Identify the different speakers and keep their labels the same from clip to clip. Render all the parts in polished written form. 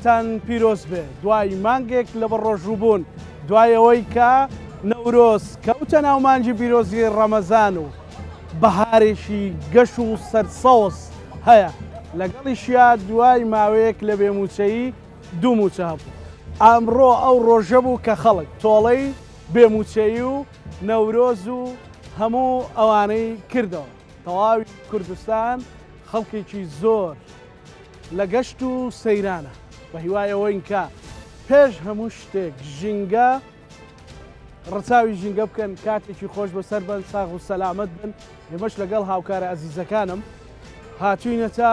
Speaker 1: تان پیرۆز بێ دوای مانگێک لە بەڕۆژوو دوای ئەوەی کە نەورۆز کەوتە ناو مانجی پیرۆزی ڕەمەزان و بەهارێکی گەش و سەرسەوز هەیە لەگەڵیشیا دوای ماوەیەک لە بێموچەیی دوو موچە هەبوو. ئەمڕۆ ئەو ڕۆژە بوو کە خەڵک تۆڵەی بێموچەیی و نەورۆز و هەموو ئەوانەی کردەوە. تەواوی کوردستان خەڵکێکی زۆر لە گەشت و سەیرانە بە هیوایەوەی کە پێش هەموو شتێک ژینگە ڕەچاوی ژینگە بکەن کاتێکی خۆش بەسەر بن ساغ و سەلامەت بن. ئێمەش لەگەڵ هاوکارە عەزیزەکانم هاتووینەتە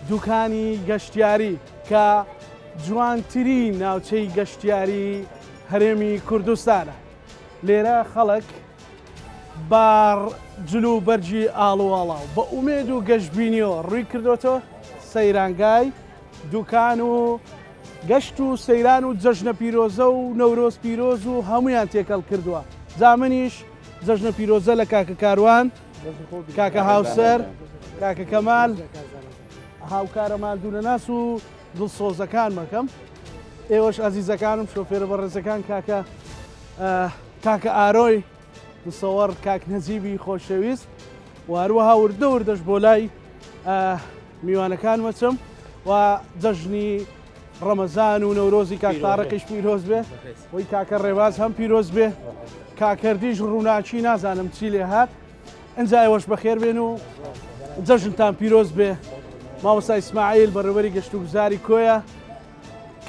Speaker 1: دوکانی گەشتیاری کە جوانترین ناوچەی گەشتیاری هەرێمی کوردستانە. لێرە خەڵک بار جلو بەرجی ئاڵوواڵاو بە ئومێد و گەشتبینیەوە ڕووی کردوتەوە سەیرانگای دوکان و گەشت و سەیران و جەژنە پیرۆزە و نەورۆز پیرۆز و هەمویان تێکەڵ کردووە. جامنیش جەژنە پیرۆزە لە کاکە کاروان، کاکە هاوسەر، کاکە کەمال، هاوکارەمان دوونەناس و دڵسۆزەکان مەکەم. ئێوەش ئازیزەکانم شۆفێرە بەڕێزەکان کاکە ئارۆی مسەوەڕ کاک نەجیبی خۆشەویست و هەروەها وردە وردەش بۆ لای میوانەکان مەچم و جەژنی ڕەمەزان و نەورۆزی کاک تاڕەقیش پیرۆز بێ وەی کاکە ڕێواز هەم پیرۆز بێ کاکەردیش ڕووناچی نازانم چی لێ هات ئەنجا ئێوەش بەخێر بێن و جەژنتان پیرۆز بێ. مامۆستا ئیسماعیل بەڕێوەبەری گەشت و گوزاری کۆیە،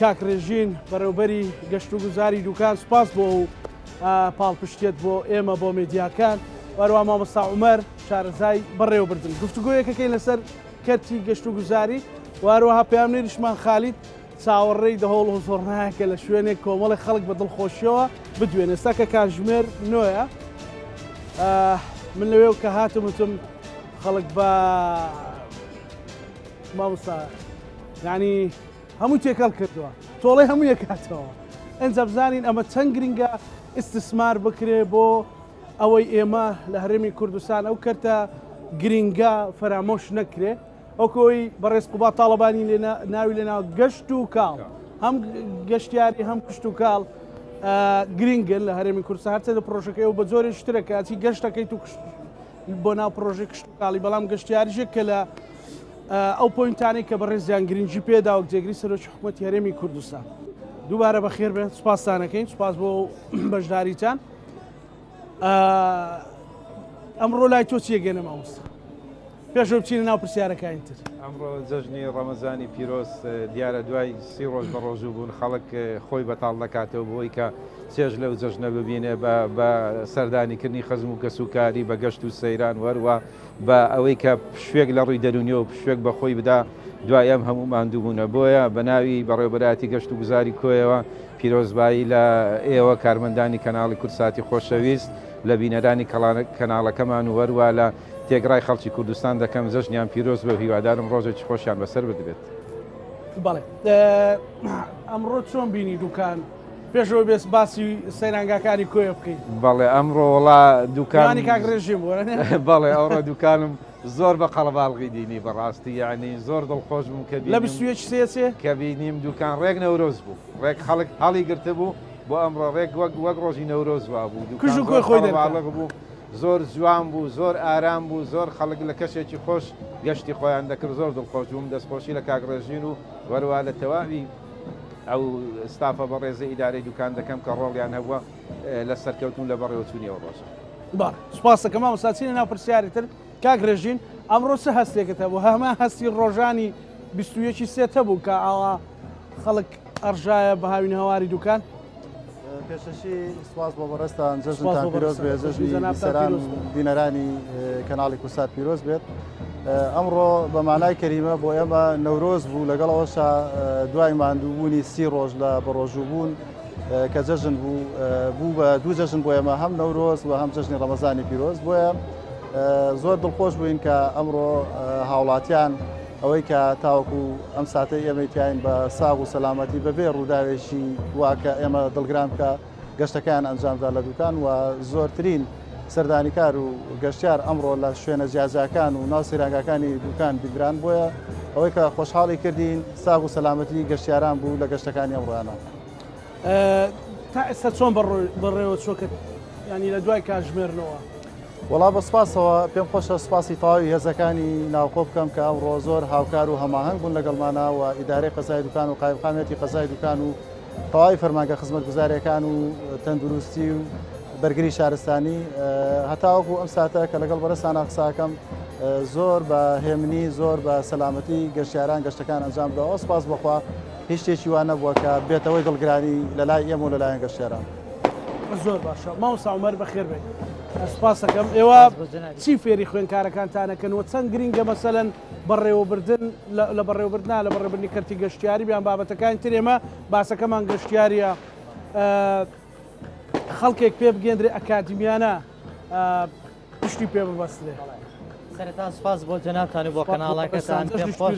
Speaker 1: کاک ڕێژین بەڕێوەبەری گەشت و گوزاری دوکان سوپاس بۆ و پاڵپشتێت بۆ ئێمە بۆ میدیاکان، وەروە مامۆستا عومەر شارەزای بەڕێوەبردن. گفتوگۆیەکەکەی لەسەر کەرتی گەشت و گوزاری واروها پامنێریشمان خالیت چاوەڕێی دەهۆڵ و زۆرنایەکە لە شوێنێک کۆمەڵی خەڵک بە دڵخۆشیەوە بدوێن. ئێستا کە کاتژمێر نۆیە من لەوێ کە هاتمتم خەڵک بە مامۆستا یعنی هەموو تێکەڵ کردووە تۆڵەی هەموو یەکاتەوە. ئەنجا بزانین ئەمە چەند گرنگە ئیستثمار بکرێ بۆ ئەوەی ئێمە لە هەرێمی کوردستان ئەو کەرتە گرنگە فەرامۆش نەکرێ. ئەوکۆی بەڕێز قوبات تاڵەبانی ناوی لێناوە گەشت و کاڵ هەم گەشتیاری هەم کشت و کاڵ گرنگن لە هەرێمی کوردستان. هەرچە لە پرۆژەکەی و بە زۆرێک شترەکە چی گەشتەکەیت و بۆ ناو پرۆژەی کشت و کاڵی بەڵام گەشتیاریژێک کە لە ئەو پۆینتانەی کە بەڕێزیان گرنگی پێداوە جێگری سەرۆکی حکوومەتی هەرێمی کوردستان. دووبارە بەخێر بێت سوپاسانەکەین سوپاس بۆ بەشداریتان. ئەمڕۆ لای تۆ چیەگەنە مامۆستا پێشەوە بچینە ناو پرسیارەکانتر.
Speaker 2: ئەمڕۆ جەژنی ڕەمەزانی پیرۆز دیارە دوای 30 ڕۆژ بە ڕۆژوو بوون خەڵک خۆی بەتاڵ دەکاتەوە بۆی کە چێژ لەو جەژنە ببینێ بە سەردانیکردنی خەزم و کەسوکاری بە گەشت و سەیران وەروە بە ئەوەی کە پشوێک لە ڕووی دەرونیەوە پشوێک بە خۆی بدا دوای ئەم هەموو ماندووبوونە. بۆیە بە ناوی بەڕێوەبەراتی گەشت و گوزاری کۆیەوە پیرۆزبایی لە ئێوە کارمەندانی کەناڵی کورساتی خۆشەویست لە بینەرانی کەناڵەکەمان و وەروە لە تێگرای خەڵکی کوردستان دەکەم جەژنیان پیرۆز بە هیوادارم ڕۆژێکی خۆشیان بەسەر بدبێت.
Speaker 1: بەڵێ ئەمڕۆ چۆن بینی دوکان پێشەوە بێت باسی سەیرانگاکانی کۆیە بکەین؟
Speaker 2: بەڵێ ئەمڕۆ وڵا دوکانی
Speaker 1: کاگرێژیم
Speaker 2: بەڵێ ئەوڕە دوکانم زۆر بە قەڵەباڵغی دینی بەڕاستی یعنی زۆر دڵخۆش بووم کە
Speaker 1: لە بستوێک سێچێ
Speaker 2: کە بینیم دوکان ڕێک نەورۆز بوو ڕێک خەڵک هەڵی گرتە بوو بۆ ئەمڕۆ ڕێک وەک ڕۆژی نەورۆز وا بوو
Speaker 1: دوکان خۆی
Speaker 2: باڵغ بوو زۆر جوان بوو زۆر ئارام بوو زۆر خەڵک لە کەشێکی خۆش گەشتی خۆیان دەکرد زۆر دڵخۆش بووم دەستخۆشی لە کاگڕێژین و وەروە لە تەواوی ئەو ستافە بە ڕێزە ئیدارەی دوکان دەکەم کە ڕۆڵیان هەبووە لە سەرکەوتون لە بەڕێوەچوونیەوە ڕۆژە.
Speaker 1: باە سوپاس دەکەم مامۆستاچینە ناو پرسیارێتر کاگرێژین ئەمڕۆ چه هەستێکت هەبوو هەمە هەستی ڕۆژانی 21 سێتە بوو کە ئاوا خەڵک ئەڕژایە بە هاوین هەواری دوکان.
Speaker 3: پێشەشی سواز بۆ بەڕێستان جەژنتان پیرۆز بێ جەژنی سەران بینەرانی کەناڵی کورسات پیرۆز بێت. ئەمڕۆ بە مانای کەریمە بۆ ئێمە نەورۆز بوو لەگەڵەوەشە دوای ماندووبوونی 30 ڕۆژ لە بەڕۆژوو بوون کە جەژن بوو بە دوو جەژن بۆ ئێمە هەم نەورۆز و هەم جەژنی ڕەمەزانی پیرۆز. بۆیە زۆر دڵخۆش بووین کە ئەمڕۆ هاوڵاتیان ئەوەی کە تاوەکو ئەم ساتەی ئێمەتیان بە ساغ و سەلامەتی بەبێ ڕووداوێکی واکە ئێمە دڵگران کە گەشتەکان ئەنجامدا لە دوکان و زۆرترین سەردانیکار و گەشتیار ئەمڕۆ لە شوێنە جیاجاکان و ناو سەیرانگاکانی دوکان بیگران. بۆیە ئەوەی کە خۆشحاڵی کردین ساغ و سەلامەتی گەشتیاران بوو لە گەشتەکانی ئەمڕۆیانە.
Speaker 1: تا ئێستا چۆن بەڕێوە چۆکە ینی لە دوای کاتژمێرنەوە؟
Speaker 3: وەڵا بە سپاسەوە پێم خۆشە سپاسی تەواوی هێزەکانی ناوخۆ بکەم کە ئەمڕۆ زۆر هاوکار و هەماهەنگ بوون لەگەڵمانە و ئیدارەی قەزای دوکان و قایمقامەتی قەزای دوکان و تەواوی فەرمانگە خزمەتگوزاریەکان و تەندروستی و بەرگری شارستانی هەتاوەکو ئەم ساتە کە لەگەڵ بەرەستانە قساکەم زۆر بە هێمنی زۆر بە سەلامەتی گەشتیاران گەشتەکان ئەنجام بدەوە. سپاس بەخوا هیچ شتێکی وان نەبووە کە بێتەوەی دڵگرانی لەلای ئێمە و لەلایەن گەشتیاران.
Speaker 1: زۆر باشە مامۆستا عومەر بەخێر بێت. سپاس دەکەم. ئێوە چی فێری خوێندکارەکانتانەکەن و چەند گرینگە مەسەلەن بەڕێوەبردن لە بەڕێوەبردنا لە بەڕێوەبردنی کەرتی گەشتیاری بیان بابەتەکانی تر ئێمە باسەکەمان گەشتیاریە خەڵکێک پێ بگەندرێ ئەکادمیانە پشتی پێ ببەسترێ.
Speaker 4: سەرەتا سپاس بۆ جەنابتان و بۆ کەناڵەکەتان پێم خۆش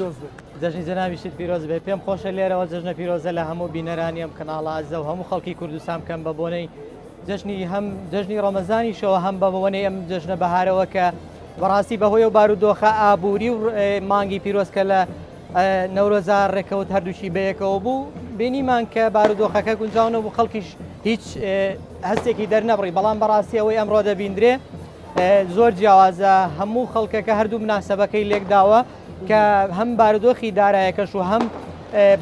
Speaker 4: جەژنی جەنابیشت پیرۆز بێ پێم خۆشە لێرەوە جەژنە پیرۆزە لە هەموو بینەرانی ئەم کەناڵە ئازە و هەموو خەڵکی کوردستان بکەم بە بۆنەی جەژنی ڕەمەزانیشەوە هەم بە بۆنەی ئەم جەژنە بەهارەوە کە بەڕاستی بەهۆی و بارودۆخە ئابووری و مانگی پیرۆزکە لە نەورۆزار ڕێکەوت هەردووشی بەیەکەوە بوو بینیمان کە بارودۆخەکە گونجاونە بوو خەڵکیش هیچ هەستێکی دەرنەبڕی بەڵام بەڕاستی ئەوەی ئەمڕۆ دەبیندرێ زۆر جیاوازە هەموو خەڵکەکە هەردوو مناسەبەکەی لێکداوە کە هەم بارودۆخی دارایەکەش و هەم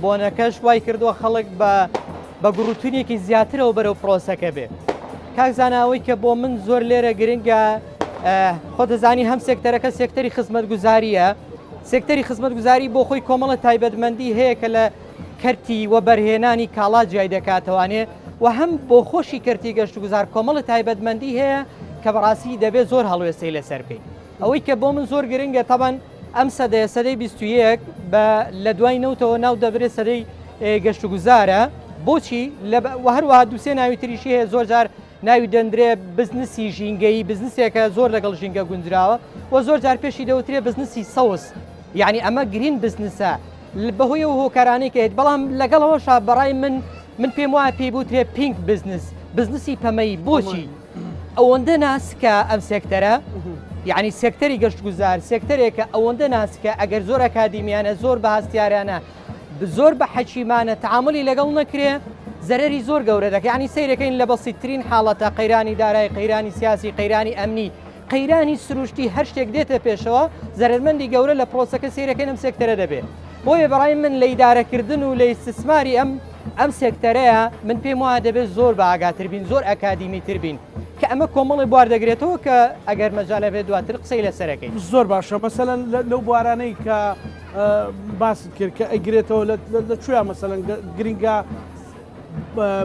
Speaker 4: بۆنەکەش وای کردووە خەڵک بە گڕوتونێکی زیاترەوە بەرەو پرۆسەکە بێ. کاکزانەوەی کە بۆ من زۆر لێرە گرنگە خۆ دەزانی هەم سێکتەرەکە سێکتەری خزمەتگوزاریە. سێکتەری خزمەتگوزاری بۆ خۆی کۆمەڵە تایبەتمەندی هەیە کە لە کەرتی وە بەرهێنانی کاڵا جیای دەکاتەوانێ و هەم بۆ خۆشی کەرتی گەشتوگوزار کۆمەڵە تایبەتمەندی هەیە کە بەڕاستی دەبێت زۆر هەڵوێستەی لەسەر بکەین. ئەوەی کە بۆ من زۆر گرنگە تەبەن ئەم سەدەی 21 لە دوای نەوتەوە ناو دەبرێت سەدەی گەشتوگوزارە. بۆچی هەروەها دووسێ ناوی تریشی هەیە زۆر جار ناوی دەندرێ بزنسی ژینگەی بزنسێکە زۆر لەگەڵ ژینگە گوندراوە و زۆر جار پێشی دەوترێ بزنسی سەوس یعنی ئەمە گرین بزنسە بەهۆی و هۆکارانەی کە هێت بەڵام لەگەڵەوەشا بەڕای من پێم وایە پێی بوترێ پینک بزنسی پەمەی بۆچی ئەوەندە ناسکە ئەم سێکتەرە یعنی سێکتەری گەشتگوزار سێکتەرێکە ئەوەندە ناسکە ئەگەر زۆر ئەکادیمیانە زۆر بە هەستیارانە زۆر بە حەکیمانە تعاملی لەگەڵ نەکرێ زەرری زۆر گەورە دەکە ینی سیرەکەین لە بەسیترین حاڵەتە قەیرانی دارایی قەیرانی سیاسی قەیرانی ئەمنی قەیرانی سروشتی هەر شتێک دێتە پێشەوە زەرمەندی گەورە لە پرۆسەکە سیرەکەین ئەم سێکتەرە دەبێت. بۆیە بەڕای من لە ئیدارەکردن و لە ئیستثماری ئەم سێکتەرەیە من پێم وایە دەبێت زۆر بە ئاگاتر بین زۆر ئەکادیمی تر بین کە ئەمە کۆمەڵی بوار دەگرێتەوە کە ئەگەر مەجالە بێت دواتر قسەی لەسەرەکەی.
Speaker 1: زۆر باشە مەسەلەن لەو بوارانەی کە باست کرد کە ئەگرێتەوە لەکوێ مەسەلەن گرینگە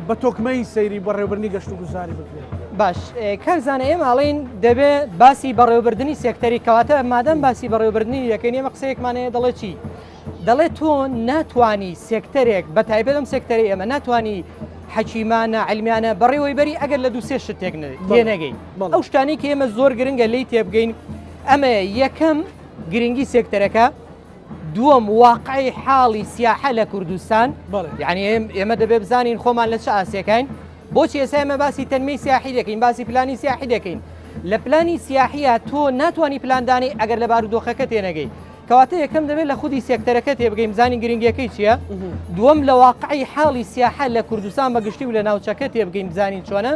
Speaker 1: بە تۆکمەی سەیری بەڕێوەبردنی گەشتوگوزاری بکرێت.
Speaker 4: باش کاکزانە ئێمە ئاڵێن دەبێت باسی بەڕێوەبردننی سێکتەری کەواتە مادەم باسی بەڕێوەبردننی یەکەین ئێمە قسەیەکمانەیە دەڵێ چی؟ دەڵێت تۆ ناتوانی سێکتەرێک بە تایبەت ئەم سێکتەری ئێمە ناتوانی حەکیمانە عیلمیانە بەڕێوەی بەری ئەگەر لە دووسێ شتێک تێنەگەی ئەو شتانی کە ئێمە زۆر گرنگە لی تێبگەین ئەمە یەکەم گرنگی سێکتەرەکە دووەم واقعی حاڵی سیاحە لە کوردستان یعنی ئێمە دەبێ بزانین خۆمان لە چه ئاسیەکەین بۆچی ئێستا ئێمە باسی تەنمەی سیاحی دەکەین باسی پلانی سیاحی دەکەین لە پلانی سیاحیە تۆ ناتوانانی پلاندانی ئەگەر لە بارودۆخەکە تێنەگەی کەواتە یەکەم دەبێت لە خودی سێکتەرەکە تێبگەین بزانین گرنگیەکەی چییە دووەم لە واقعی حاڵی سیاحە لە کوردستان بەگشتی و لە ناوچەکە تێبگەین بزانین چۆنە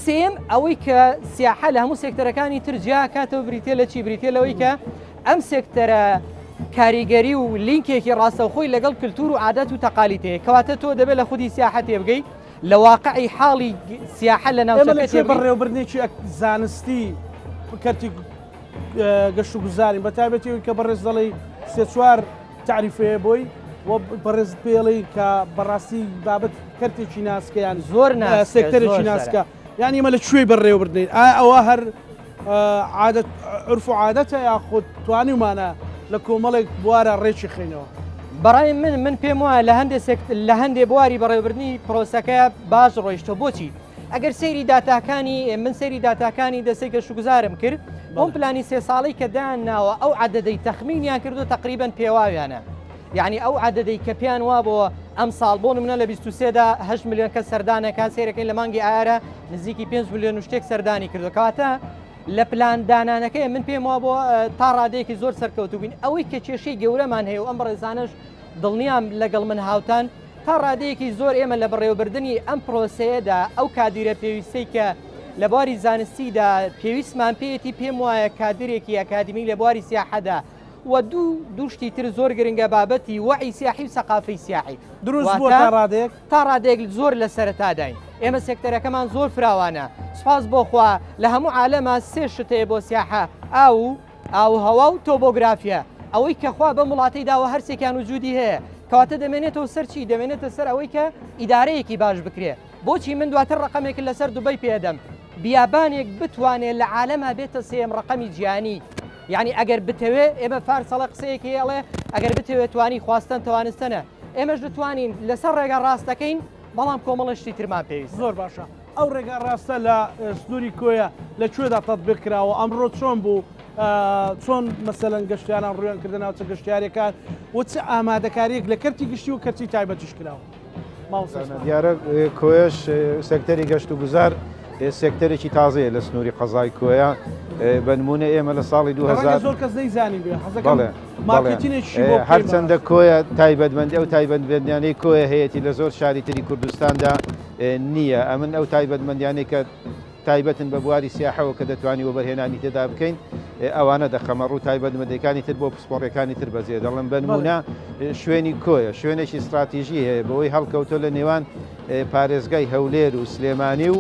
Speaker 4: سێم ئەوەی کە سیاحە لە هەموو سێکتەرەکانی تر جیا کاتەوە بریتێ لە چی بریتێ لەوەی کە ئەم سێکتەرە کاریگەری و لینکێکی ڕاستەوخۆی لەگەڵ کللتور و عادەت و تەقالیتەیە کەواتە تۆ دەبێت لە خودی سیاحە تێبگەی لە واقعی حاڵی سیاحە لە ناوچەکە
Speaker 1: بەڕێوەبردنێکی زانستی کەرتی گەشتوگوزارین بە تایبەتی کە بەڕێز دەڵی سێ چوار تعریفەیە بۆی بەڕێز پێڵی کە بەڕاستی بابەت کەرتێکی ناسکەیان
Speaker 4: زۆر
Speaker 1: سێکتەرێکی ناسکە یعنی ئمە لە کوێی بەڕێوەبردنین ئەوە هەر عرف و عادەتە یاخود توانیمانە لە کۆمەڵێک بوارە ڕێکی خینەوە.
Speaker 4: بەڕای من پێم وایە لە هەندێک بواری بەڕێوەبردنی پرۆسەکە باش ڕۆیشتە بۆچی ئەگەر سەیری داتاکانی من سەیری داتاکانی دەستەی گەشتوگوزارم کرد ئەم پلانی سێ ساڵی کە دایانناوە ئەو عەدەدەی تەخمینیان کردو تقریباً پێواویانە یعنی ئەو عەدەدەی کە پیان وا بۆ ئەم ساڵ بۆ نمونە لە 23دا 8 ملیۆن کەس سەردانەکە سێرەکەی لە مانگی ئایارە نزیکی 5 ملیۆن و شتێک سەردانی کردو کەواتە لە پلاندانانەکەی من پێم وە بۆ تا ڕادەیەکی زۆر سەرکەوتو بین ئەوەی کە کێشەی گەورەمان هەیە و ئەم ڕێزانش دڵنیام لەگەڵ من هاوتان تا ڕادەیەکی زۆر ئێمە لە بەڕێوەبردننی ئەم پرۆسەیەدا ئەو کادیرە پێویستەی کە لە بواری زانستیدا پێویستمان پێیەتی پێم وایە کادرێکی ئەکادمی لە بواری سیاحەدا و دوو شتی تر زۆر گرنگە بابەتی وعی سیاحی و سەقافەی سیاحی
Speaker 1: دروست بووە تا ڕادێک
Speaker 4: تا ڕادێک زۆر لە سەرەتاداین ئێمە سێکتەرەکەمان زۆر فراوانە سپاس بۆخوا لە هەموو عالەمە سێ شتەیە بۆ سیاحە ئاو هەوا و تۆبۆگرافیە ئەوەی کە خوا بە وڵاتەی داوە هەرسێکیان وجودی هەیە کەواتە دەمێنێتەوە سەرچی دەمێنێتە سەر ئەوەی کە ئیدارەیەکی باش بکرێ بۆچی من دواتر ڕقمێک لەسەر دوبەی پێدەم بیابانێک بتوانێت لە عالەمە بێتە سێم ڕقمی جیهانی یعنی ئەگەر بتەوێ ئێمە فارسەڵە قسەیەکی هێڵێ ئەگەر بتەوێت توانی خواستن توانستنە ئێمەش دەتوانین لەسەر ڕێگە ڕاستەکەین بەڵام کۆمەڵشتی ترمان پێویست
Speaker 1: زۆر باشە ئەو ڕێگە ڕاستە لە سنووری کۆیە لەکوێدا تەطبیق کراوە ئەمڕۆ چۆن بوو چۆن مەسەلەن گەشتیانان ڕوێنکردە ناوچە گەشتیارەکان و چ ئامادەکاریەک لە کەرتی گشتی و کەرتی تایبەتیش کراوە
Speaker 2: دیارە کۆیەش سێکتەری گەشت و گوزار سێکتەرێکی تازەیە لە سنووری قەزای کۆیە بنمونە ئێمە لە ساڵی 2000
Speaker 1: زۆر کەس نەیزانی بێ
Speaker 2: هەرچەندە کۆیە تایبەتمەندی ئەو تایبەتمەندیانەی کۆیە هەیەی لە زۆر شاری تری کوردستاندا نییە ئەمن ئەو تایبەتمەندیانەی کە تایبەتن بە بواری سیاحەوە کە دەتوانی وەبەرهێنانی تێدا بکەین ئەوانە دەخەمە ڕوو تایبەتمەندەکانی تر بۆ پسپۆڕەکانی تر بەزێ دەڵم بنمونە شوێنی کۆیە شوێنێکی استراتیژی هەیە بەوەی هەڵکەوتۆ لە نێوان پارێزگای هەولێر و سلێمانی و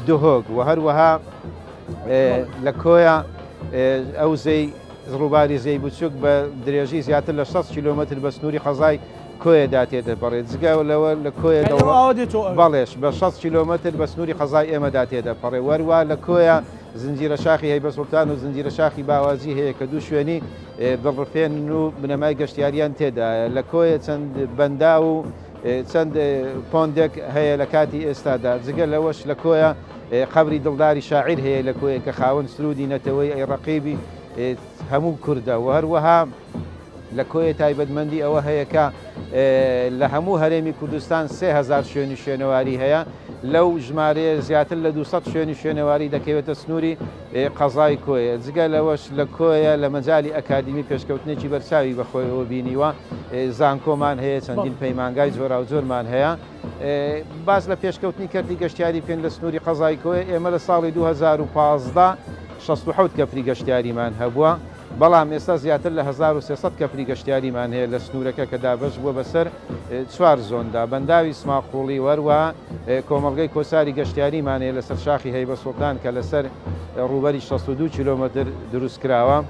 Speaker 2: دهۆک و هەروەها لە کۆیە ئەو زەی ڕووباری زەی بچووک بە درێژی زیاتر لە 600 کیلۆمتر بە سنووری قەزای کۆیەدا تێدە بەڕێت جگای لەوە لە کۆیە بەڵێش بە 600 کیلۆمتر بە سنووری قەزای ئێمەدا تێدە پەڕێ وەروە لە کۆیە زنجیرە شاخی هەیبە سوڵتان و زنجیرە شاخی باوازی هەیە کە دوو شوێنی دڵڕفێن و بنەمای گەشتیاریان تێدا لە کۆیە چەند بەندا و چەند پۆندێک هەیە لە کاتی ئێستادا جگە لەوەش لە کۆیە قبری دڵداری شاعیر هەیە لە کۆیە کە خاوەن سرودی نەتەوەی ئەی ڕەقیبی هەموو کووردە و هەروەها لە کۆیە تایبەتمەندی ئەوە هەیە کە لە هەموو هەرێمی کوردستان 3000 شوێنی شوێنەواری هەیە لەو ژمارەیە زیاتر لە 200 شوێنی شوێنەواری دەکەوێتە سنووری قەزای کۆیە جگە لەوەش لە کۆیە لە مەجای ئەکادمی پێشکەوتنێکی بەرچاوی بەخۆیەوە بینیوە زانکۆمان هەیە چەندین پەیمانگای زۆرا و زۆرمان هەیە باز لە پێشکەوتنی کردی گەشتیاری پێن لە سنووری قەزای کۆیە ئێمە لە ساڵی 2015 67 کەپری گەشتیاریمان هەبووە بەڵام ئێستا زیاتر لە 1300 کەپری گەشتیاریمان هەیە لە سنوورەکە کە دابش بووە بەسەر 4 زۆندا بەنداوی سماقوڵی وەروە کۆمەڵگەی کۆساری گەشتیاریمان هەیە لەسەر شاخی هەیبە سوڵتان کە لەسەر ڕووبەری 62 کیلۆمتر دروست کراوە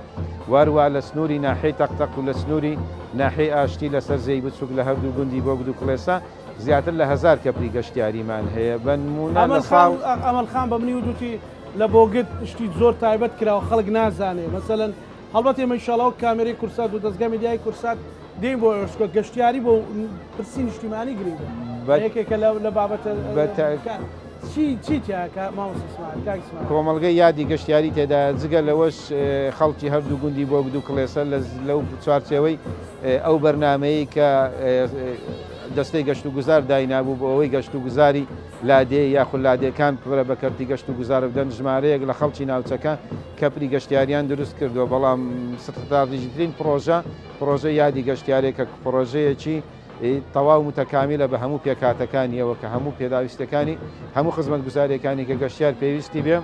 Speaker 2: وەروە لە سنووری ناحەی تەقتەق و لە سنووری ناحەی ئاشتی لەسەر زەی بچووک لە هەردوو گوندی بۆ گدو کڵێسا زیاتر لە 1000 کەپری گەشتیاریمان هەیە بنمونە لە ساڵ
Speaker 1: ئەمەلخان بە منی وتوتی لە بۆگت شتی زۆر تایبەت کراوە خەڵک نازانێ مەسەلەن هەڵبەت ئێمە ئینشاڵڵا کامێرەی کورسات و دەستگای میدیای کورسات دێین بۆ ئێشکۆ گەشتیاری بۆ پرسی نیشتیمانی گرنگە یەکێکە لە بابەتە چیتیاکە
Speaker 2: کۆمەڵگەی یادی گەشتیاری تێدا جگە لەوەش خەڵکی هەردوو گوندی بۆ گدو کڵێسە لەو چوارچێوەی ئەو بەرنمەیە کە دەستەی گەشت و گوزار داینابوو بۆ ئەوەی گەشت و گوزاری لادێ یاخود لادێکان پرە بە کەرتی گەشت و گوزارە بدەن ژمارەیەک لە خەڵکی ناوچەکە کەپری گەشتیاریان دروست کردووە بەڵام ستارتیژیترین پرۆژە یادی گەشتیارێکە پرۆژەیەکی تەواو متەکامیلە بە هەموو پێکاتەکانیەوە کە هەموو پێداویستەکانی هەموو خزمەت گوزارەکانی کە گەشتیار پێویستی بێ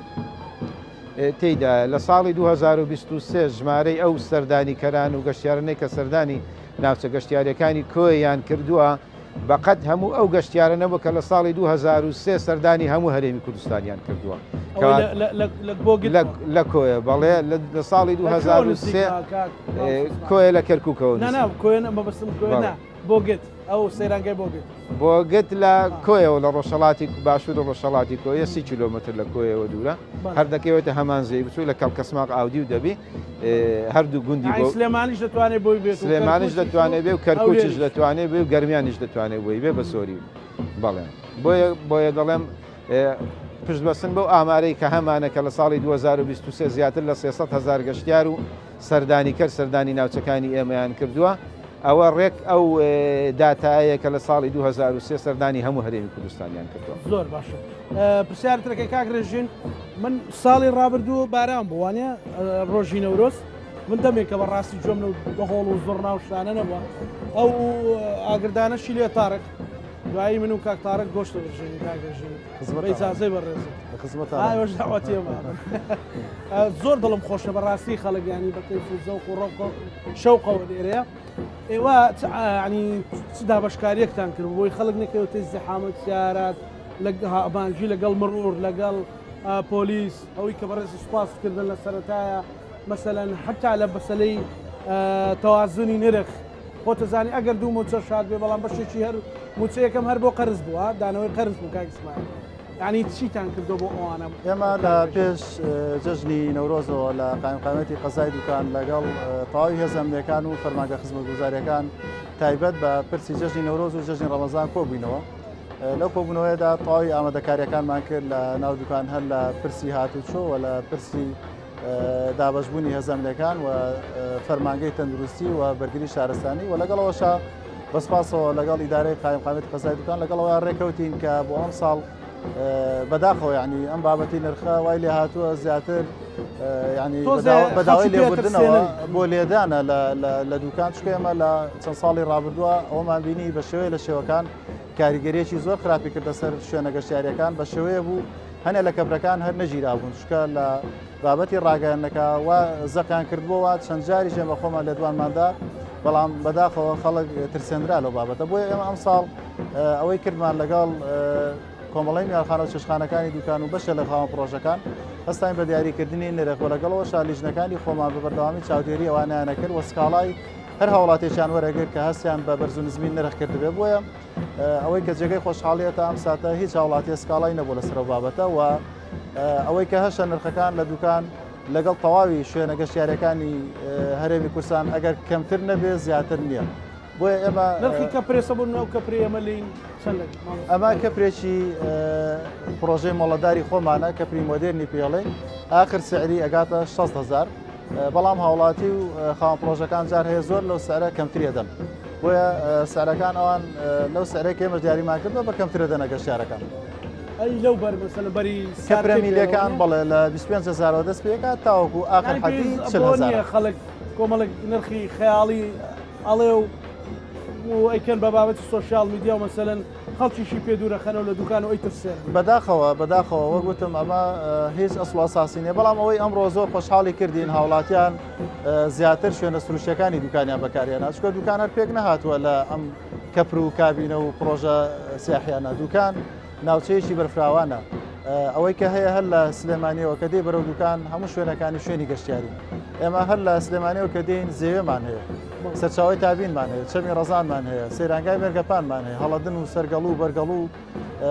Speaker 2: تێیدا لە ساڵی 2023 ژمارەی ئەو سەردانیکەران و گەشتیارانەی کە سەردانی ناوچە گەشتیارەکانی کۆیان کردووە بەقەت هەموو ئەو گەشتیارە نەبوو کە لە ساڵی 2023 سەردانی هەموو هەرێمی کوردستانیان کردووە لە کۆیە بەڵێ لە ساڵی 2023 کۆیە لە کەرکووکەوە
Speaker 1: بۆگت ئەو سەیرانگەی
Speaker 2: بۆگت لە کۆیەوە لە ڕۆژهەڵاتی باشوور و ڕۆژهەڵاتی کۆیە 30 کیلۆمتر لە کۆیەوە دوورە هەر دەکەوێتە هەمان زەی بچوو لە کەڵکەسماق ئاودی و دەبی هەردوو گوندی
Speaker 1: سلێمانیش دەتوانێت بۆی بێت
Speaker 2: سلێمانیش دەتوانێت بێ و کەرکوچش دەتوانێت بێ و گەرمیانیش دەتوانێت بۆی بێ بە سۆری بەڵێ بۆیە دەڵێم پشت بەسن بەو ئامارەی کە هەمانە کە لە ساڵی 2023 زیاتر لە 300,000 گەشتیار و سەردانیکەر سەردانی ناوچەکانی ئێمەیان کردووە ئەوە ڕێک ئەو داتایە کە لە ساڵی 2023 سەردانی هەموو هەرێمی کوردستانیان کردووە.
Speaker 1: زۆر باشە. پرسیارتەکەی کاگرێژین من ساڵی ڕابردوو باران بوانە ڕۆژی نەورۆز من دەمێک کە بەڕاستی جۆم دەهۆڵ و زۆر ناوشانە نەبووە ئەو ئاگردانەشی لێ تارک دوایی من و کاک تارک گۆشتە بژێنی کاگرێژین ئیجازەی بەڕێز ئاوەش داوەتێمە زۆر دڵم خۆشە بەڕاستی خەڵکیانی بەکەی فوزە و قوڕۆ شەوقەوە لێرەیە ئێوە ینی چ دابەشکاریەکتان کرد بۆی خەڵک نەکەوتە زەحامەت سیارات بانجی لەگەڵ مڕور لەگەڵ پۆلیس ئەوەی کە بەڕێز سوپاسکردن لە سەرەتایە مەسەلەن حتا لە بەسەلەی تەوازنی نرخ خۆتەزانی ئەگەر دوو موچە شاد بێ بەڵام بەشێکی هەر موچەیەکەم هەر بۆ قەرز بووە دانەوەی قەرز بوو کاکسمان ینی چیتان کردو بۆ ئەوانە
Speaker 3: ئێمە لە پێش جژنی نەورۆزەوە لە قایمقامەتی قەزای دوکان لەگەڵ تەواوی هێزەملەکان و فەرمانگە خزمەتگوزاریەکان تایبەت بە پرسی جژنی نەورۆز و جژنی ڕەمەزان کۆبووینەوە لەو کۆبوونەوەیدا تەواوی ئامادەکاریەکانمان کرد لە ناو دوکان هەر لە پرسی هاتوچۆ و لە پرسی دابەشبوونی هێزەملەکان و فەرمانگەی تەندروستی و بەرگری شارستانی و لەگەڵەوەشە بەسپاسەوە لەگەڵ ئیدارەی قایمقامەتی قەزای دوکان لەگەڵەوە ڕێکەوتین کە بۆ ئەم ساڵ بەداخەوە ینی ئەم بابەتی نرخە وای لێ هاتووە زیاتر ینی بەداوای لێبوردنەوە بۆ لێدانە لە دوکان چکە ئێمە لە چەند ساڵی ڕابردووە ئەومان بینی بە شێوەیە لە شێوەکان کاریگەریەکی زۆر خراپی کردە سەر شوێنە گەشتیاریەکان بە شێوەیە بوو هەنێ لە کەبرەکان هەر نەگیرا بوون چکە لە بابەتی ڕاگەیانەکە وا زەقیان کردبووە چەند جاری ژێمە خۆمان لە دوانماندا بەڵام بەداخەوە خەڵک ترسێنرا لەو بابەتە بۆیە ئێمە ئەم ساڵ ئەوەی کردمان لەگەڵ کۆمەڵی میارخانە و چێشخانەکانی دوکان و بەشە لە خاوەن پرۆژەکان هەستاین بە دیاریکردنی نرخ و لەگەڵەوە شالیژنەکانی خۆمان بە بەردەوامی چاودێری ئەوانیانە کرد و سکاڵای هەر هاوڵاتێکیان وەرەگرت کە هەستیان بە بەرز و نزمی نرخ کردبێ بۆیە ئەوەی کە جێگەی خۆشحاڵیەتە ئەم ساتە هیچ هاوڵاتی سکاڵای نەبوو لەسەر بابەتە و ئەوەی کە هەشە نرخەکان لە دوکان لەگەڵ تەواوی شوێنە گەشتیارەکانی هەرێمی کوردستان ئەگەر کەمتر نەبێ زیاتر نییە بۆیە ئێمە
Speaker 1: نرخی کەپرێسە بوون ئەو کەپری ئەمە لین
Speaker 3: ئەمە کەپرێکی پرۆژەی مۆڵەداری خۆمانە کەپری مۆدێرنی پێڵێ ئاخر سعری ئەگاتە 600,000 بەڵام هاوڵاتی و خاوەن پرۆژەکان جار هەیە زۆر لەو سعرە کەمترێ دەن بۆیە سعرەکان ئەوان لەو سعرێک ئێمە دیاریمان کردووە بە کەمترە دەنە گەشتیارەکان
Speaker 1: ئەی لەو بەر مەسەلە بەری
Speaker 3: کەپرەمیلەکان بەڵێ لە 25,000 دەست پێکات تاوەکو ئاخر حەدی 40,000
Speaker 1: خەڵک کۆمەڵک نرخی خەیاڵی ئەڵێ و ئەیکەن بە بابەتی سۆشیال میدیا و مەسەلەن خەڵکیشی پێ دوورەخەنەوە لە دوکان و ئەی ترسێن
Speaker 3: بەداخەوە وەگوتم ئەمە هیچ ئەسڵ ئەساسینێ بەڵام ئەوەی ئەمڕۆ زۆر خۆشحاڵی کردین هاوڵاتیان زیاتر شوێنە سروشتەکانی دوکانیان بەکارێنە چکە دوکان هەر پێک نەهاتووە لە ئەم کەپر و کابینە و پرۆژە سیاحیانە دوکان ناوچەیەکی بەرفراوانە ئەوەی کە هەیە هەر لە سلێمانیەوە کە دێ بەرەو دوکان هەموو شوێنەکانی شوێنی گەشتیاری ئێمە هەر لە سلێمانیەوە کە دێین زێوێمان هەیە سەرچاوی تابینمان هەیە چەمی ڕەزانمان هەیە سەیرانگای مێرگەپانمان هەیە هەڵەدن و سەرگەڵ و بەرگەڵ و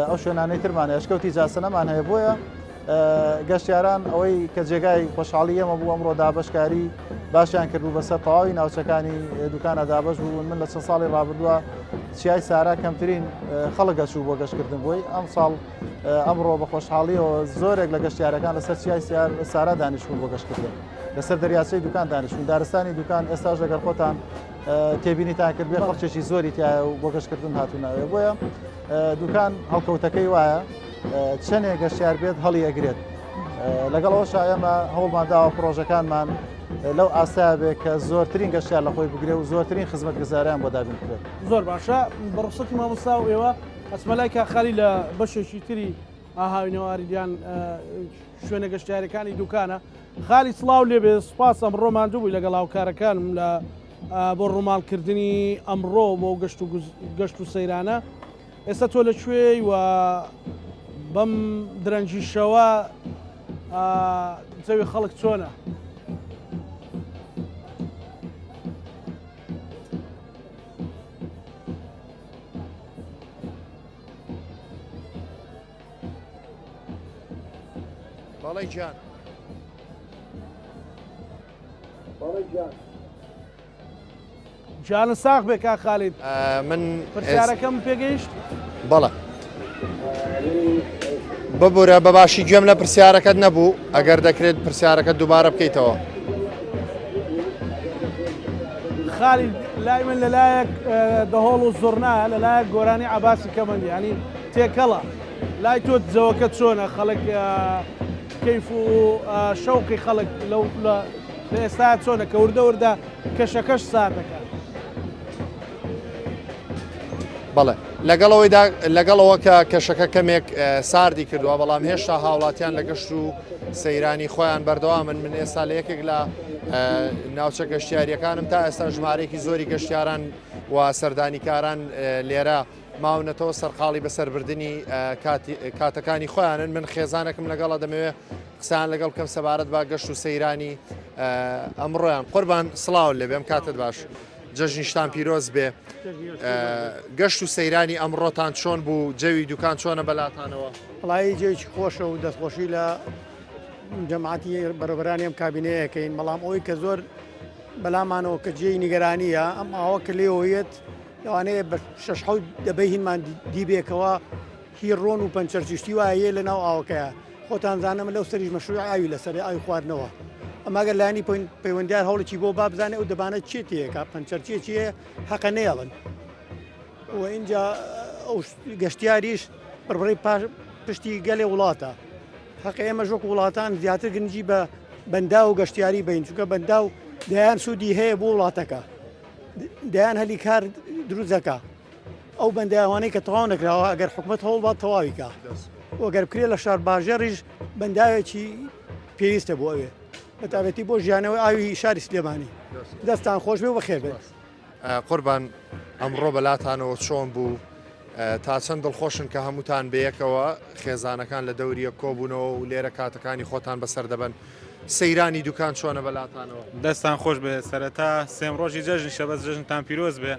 Speaker 3: ئەو شوێنانەی ترمان هەیە شکەوتی جاسەنەمان هەیە بۆیە گەشتیاران ئەوەی کە جێگای خۆشحاڵی ئێمە بوو ئەمڕۆ دابەشکاری باشیان کردبوو بەسەر تەواوی ناوچەکانی دوکانە دابەش بوون من لە چەند ساڵی ڕابردووە چیای سارا کەمترین خەڵک گەشتوو بۆ گەشتکردن بۆی ئەم ساڵ ئەمڕۆ بە خۆشحاڵیەوە زۆرێک لە گەشتیارەکان لەسەر چیای سارا دانیشتون بۆ گەشتکردن لەسەر دەریاچەی دوکان دانیشتون دارستانی دوکان ئێستاش لەگەر خۆتان تێبینیتان کرد بێ خەڵکێکی زۆری تایە و بۆ گەشتکردن هاتووناوێ بۆیە دوکان هەڵکەوتەکەی وایە چەندێک گەشتیار بێت هەڵی ئەگرێت لەگەڵەوەش ئێمە هەوڵمانداوە پرۆژەکانمان لەو ئاسا بێ کە زۆرترین گەشتیار لە خۆی بگرێ و زۆرترین خزمەتگوزاریان بۆ دابین کرێت
Speaker 1: زۆر باشە بەڕسەتی مامۆستا و ئێوە ئەسمەلای کاخالی لە بەشێکی تری ئاهاوینەواریان شوێنە گەشتیارەکانی دوکانە خالی سڵاو لێبێ سوپاس ئەمڕۆ ماندوو بووی لەگەڵ هاوکارەکانم لە بۆ ڕووماڵکردنی ئەمڕۆ بۆ گەشت و سەیرانە ئێستا تۆ لەکوێی و بەم درەنجیشەوە جەوی خەڵک چۆنە؟
Speaker 5: باڵای گیان
Speaker 1: جانە ساغ بێ کا خالید
Speaker 5: من
Speaker 1: پرسیارەکەم پێگەیشت
Speaker 5: بەڵە ببوورە بەباشی گوێم لە پرسیارەکەت نەبوو ئەگەر دەکرێت پرسیارەکەت دووبارە بکەیتەوە
Speaker 1: خالی لای من لەلایەک دەهۆڵ و زۆرنا لەلایەک گۆرانی عباسی کەمەندی ینی تێکەڵە لای تۆ جەوەکە چۆنە خەڵک کەیف و شەوقی خەڵک لە ئێستا چۆنە کە وردە وردە کەشەکەش سارد دەکات.
Speaker 5: بەڵێ لەگەڵەوە کە کەشەکە کەمێک ساردی کردووە بەڵام هێشتا هاوڵاتیان لە گەشت و سەیرانی خۆیان بەردەوا من ئێستا لە یەکێک لە ناوچە گەشتیاریەکانم تا ئێستا ژمارەیەکی زۆری گەشتیاران و سەردانیکاران لێرە ماونەتەوە سەرقاڵی بەسەربردننی کاتەکانی خۆیانن من خێزانێکم لەگەڵە دەمەوێت قسان لەگەڵ کەم سەبارەت با گەشت و سەیرانی ئەمڕۆیان قوربان سڵاو لێ بێم کاتت باش جەژنیشتان پیرۆز بێ گەشت و سەیرانی ئەمڕۆتان چۆن بوو جەوی دوکان چۆنە بەلاتانەوە
Speaker 6: وڵایی جێکی خۆشە و دەستخۆشی لە جەماعەتی بەرەبەرانی ئەم کابینەیەکەین بەڵام ئەوەی کە زۆر بەلامانەوە کە جێی نیگەرانیە ئەم ئاوە کە لێوەیەت لەوانەیە بە 6 دەبەی هینمان دیبێکەوە هی ڕۆن و پەنچەرچشتی وایە لە ناو ئاوەکەیە خۆتان زانەمە لەو سەریش مەشروع ئاوی لەسەر ئاوی خواردنەوە ئەماگەر لایانی پەیوەندیار هەوڵێکی بۆ با بزانێ ئەو دەبانە چێتەیەکە پەنچەرچێکیە حەقە نێڵن و اینجا ئەو گەشتیاریش بڕبڕی پشتی گەلێ وڵاتە حەقی ئێمە ژۆک وڵاتان زیاتر گرنگی بە بەندا و گەشتیاری بین چونکە بەندا و دەیان سوودی هەیە بۆ وڵاتەکە دەیان هەلی کار دروستەکە ئەو بەندایوانەی کە تەواو نەکراوە ئەگەر حکومەت هەوڵ با تەواویکە وەگەر بکرێت لە شار باژێڕیش بەنداوێکی پێویستە بۆ ئەوێ بەتابەتی بۆ ژیانەوەی ئاوی شاری سلێمانی دەستان خۆش بێ و بەخێر بێت.
Speaker 5: قوربان ئەمڕۆ بەلاتانەوە چۆن بوو تا چەند دڵخۆشن کە هەمووتان بەیەکەوە خێزانەکان لە دەوریە کۆبوونەوە و لێرە کاتەکانی خۆتان بەسەر دەبن سەیرانی دوکان چۆنە بەلاتانەوە
Speaker 7: دەستان خۆش بێ سەرەتا سێم ڕۆژی جەژن شەبەت جەژنتان پیرۆز بێ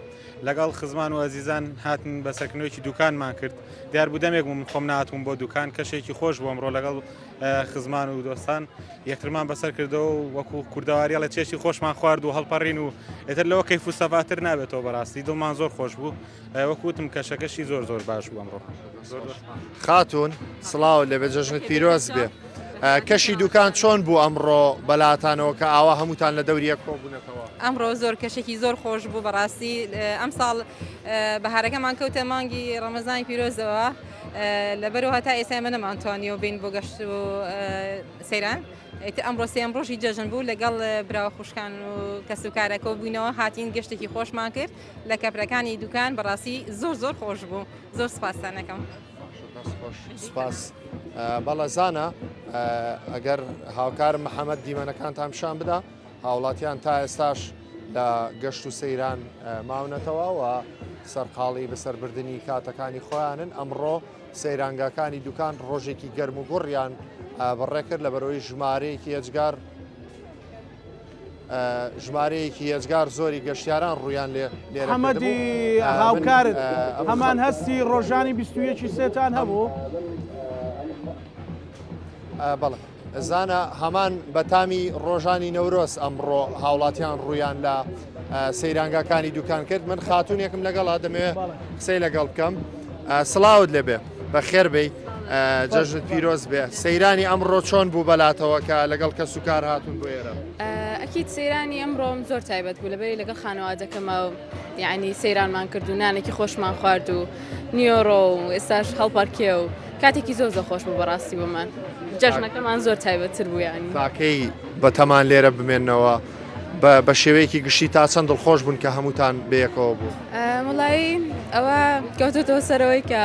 Speaker 7: لەگەڵ خزمان و ئەزیزان هاتن بە سەکنەوەیکی دوکانمان کرد دیار بوو دەمێک من خۆم ناتوم بۆ دوکان کەشێکی خۆش بۆ ئەمڕۆ لەگەڵ خزمان و دۆستان یەکترمان بەسەر کردەوە و وەکو کوردەواریە لە چێشی خۆشمان خوارد و هەڵپەڕین و ئێتر لەوە کەیف و سەفاتر نابێتەوە بەڕاستی دڵمان زۆر خۆش بوو وەکوتم کەشەکەشی زۆر زۆر باش بوو ئەمڕۆ.
Speaker 5: خاتون سڵاو لێ بە جەژنت پیرۆز بێ کەشی دوکان چۆن بوو ئەمڕۆ بەلاتانەوە کە ئاوا هەمووتان لە دەوریە کۆبوونەتەوە
Speaker 8: ئەمڕۆ زۆر کەشێکی زۆر خۆش بوو بەڕاستی ئەم ساڵ بەهارەکەمان کەوتە مانگی ڕەمەزانی پیرۆزەوە لەبەرەوە هەتا ئێستا ئێمە نەمانتوانیەوە بین بۆ گەشت و سەیران ئەمڕۆ سێم ڕۆژی جەژن بوو لەگەڵ براوە خوشکان و کەسوکارەکە بووینەوە هاتین گەشتێکی خۆشمان کرد لە کەپرەکانی دوکان بەڕاستی زۆر زۆر خۆش بوو زۆر سپاسانەکەم.
Speaker 5: سپاس بەڵە زانە ئەگەر هاوکارم محەممەد دیمەنەکانتان پیشان بدا هاوڵاتیان تا ئێستاش لە گەشت و سەیران ماونەتەوە و سەرقاڵی بەسەربردننی کاتەکانی خۆیانن ئەمڕۆ سەیرانگاکانی دوکان ڕۆژێکی گەرم و گوڕیان بەڕێکرد لە بەرەوەی ژمارەیەکی هێزگار زۆری گەشتیاران ڕویان لێرە
Speaker 1: حەمەدی هاوکارت هەمان هەستی ڕۆژانی 21 سێتان هەبوو
Speaker 5: بەڵێ زانە هەمان بەتامی ڕۆژانی نەورۆز ئەمڕۆ هاوڵاتیان ڕویان لە سەیرانگاکانی دوکان کرد من خاتونێکم لەگەڵا دەمەوێت قسەی لەگەڵ بکەم سڵاوت لێبێ بە خێر بێ جەژنت پیرۆز بێ سەیرانی ئەمڕۆ چۆن بوو بەلاتەوە کە لەگەڵ کەس و کار هاتون بۆ ئێرە
Speaker 9: ئەکید سەیرانی ئەمڕۆم زۆر تایبەت بوو لەبەری لەگەڵ خانەوادەکەمە و یعنی سەیرانمان کرد و نانێکی خۆشمان خوارد و نیۆڕۆ و ئێستاش هەڵپارکێ و کاتێکی زۆر زۆر خۆش بوو بەڕاستی بۆمان جەژنەکەمان زۆر تایبەتتر بوو یانی
Speaker 5: تاکەی بەتەمان لێرە بمێنەوە بە شێوەیەکی گشتی تا چەند دڵخۆش بوون کە هەمووتان بەیەکەوە بوو
Speaker 9: وڵایی ئەوە کەوتێتەوە سەرەوەی کە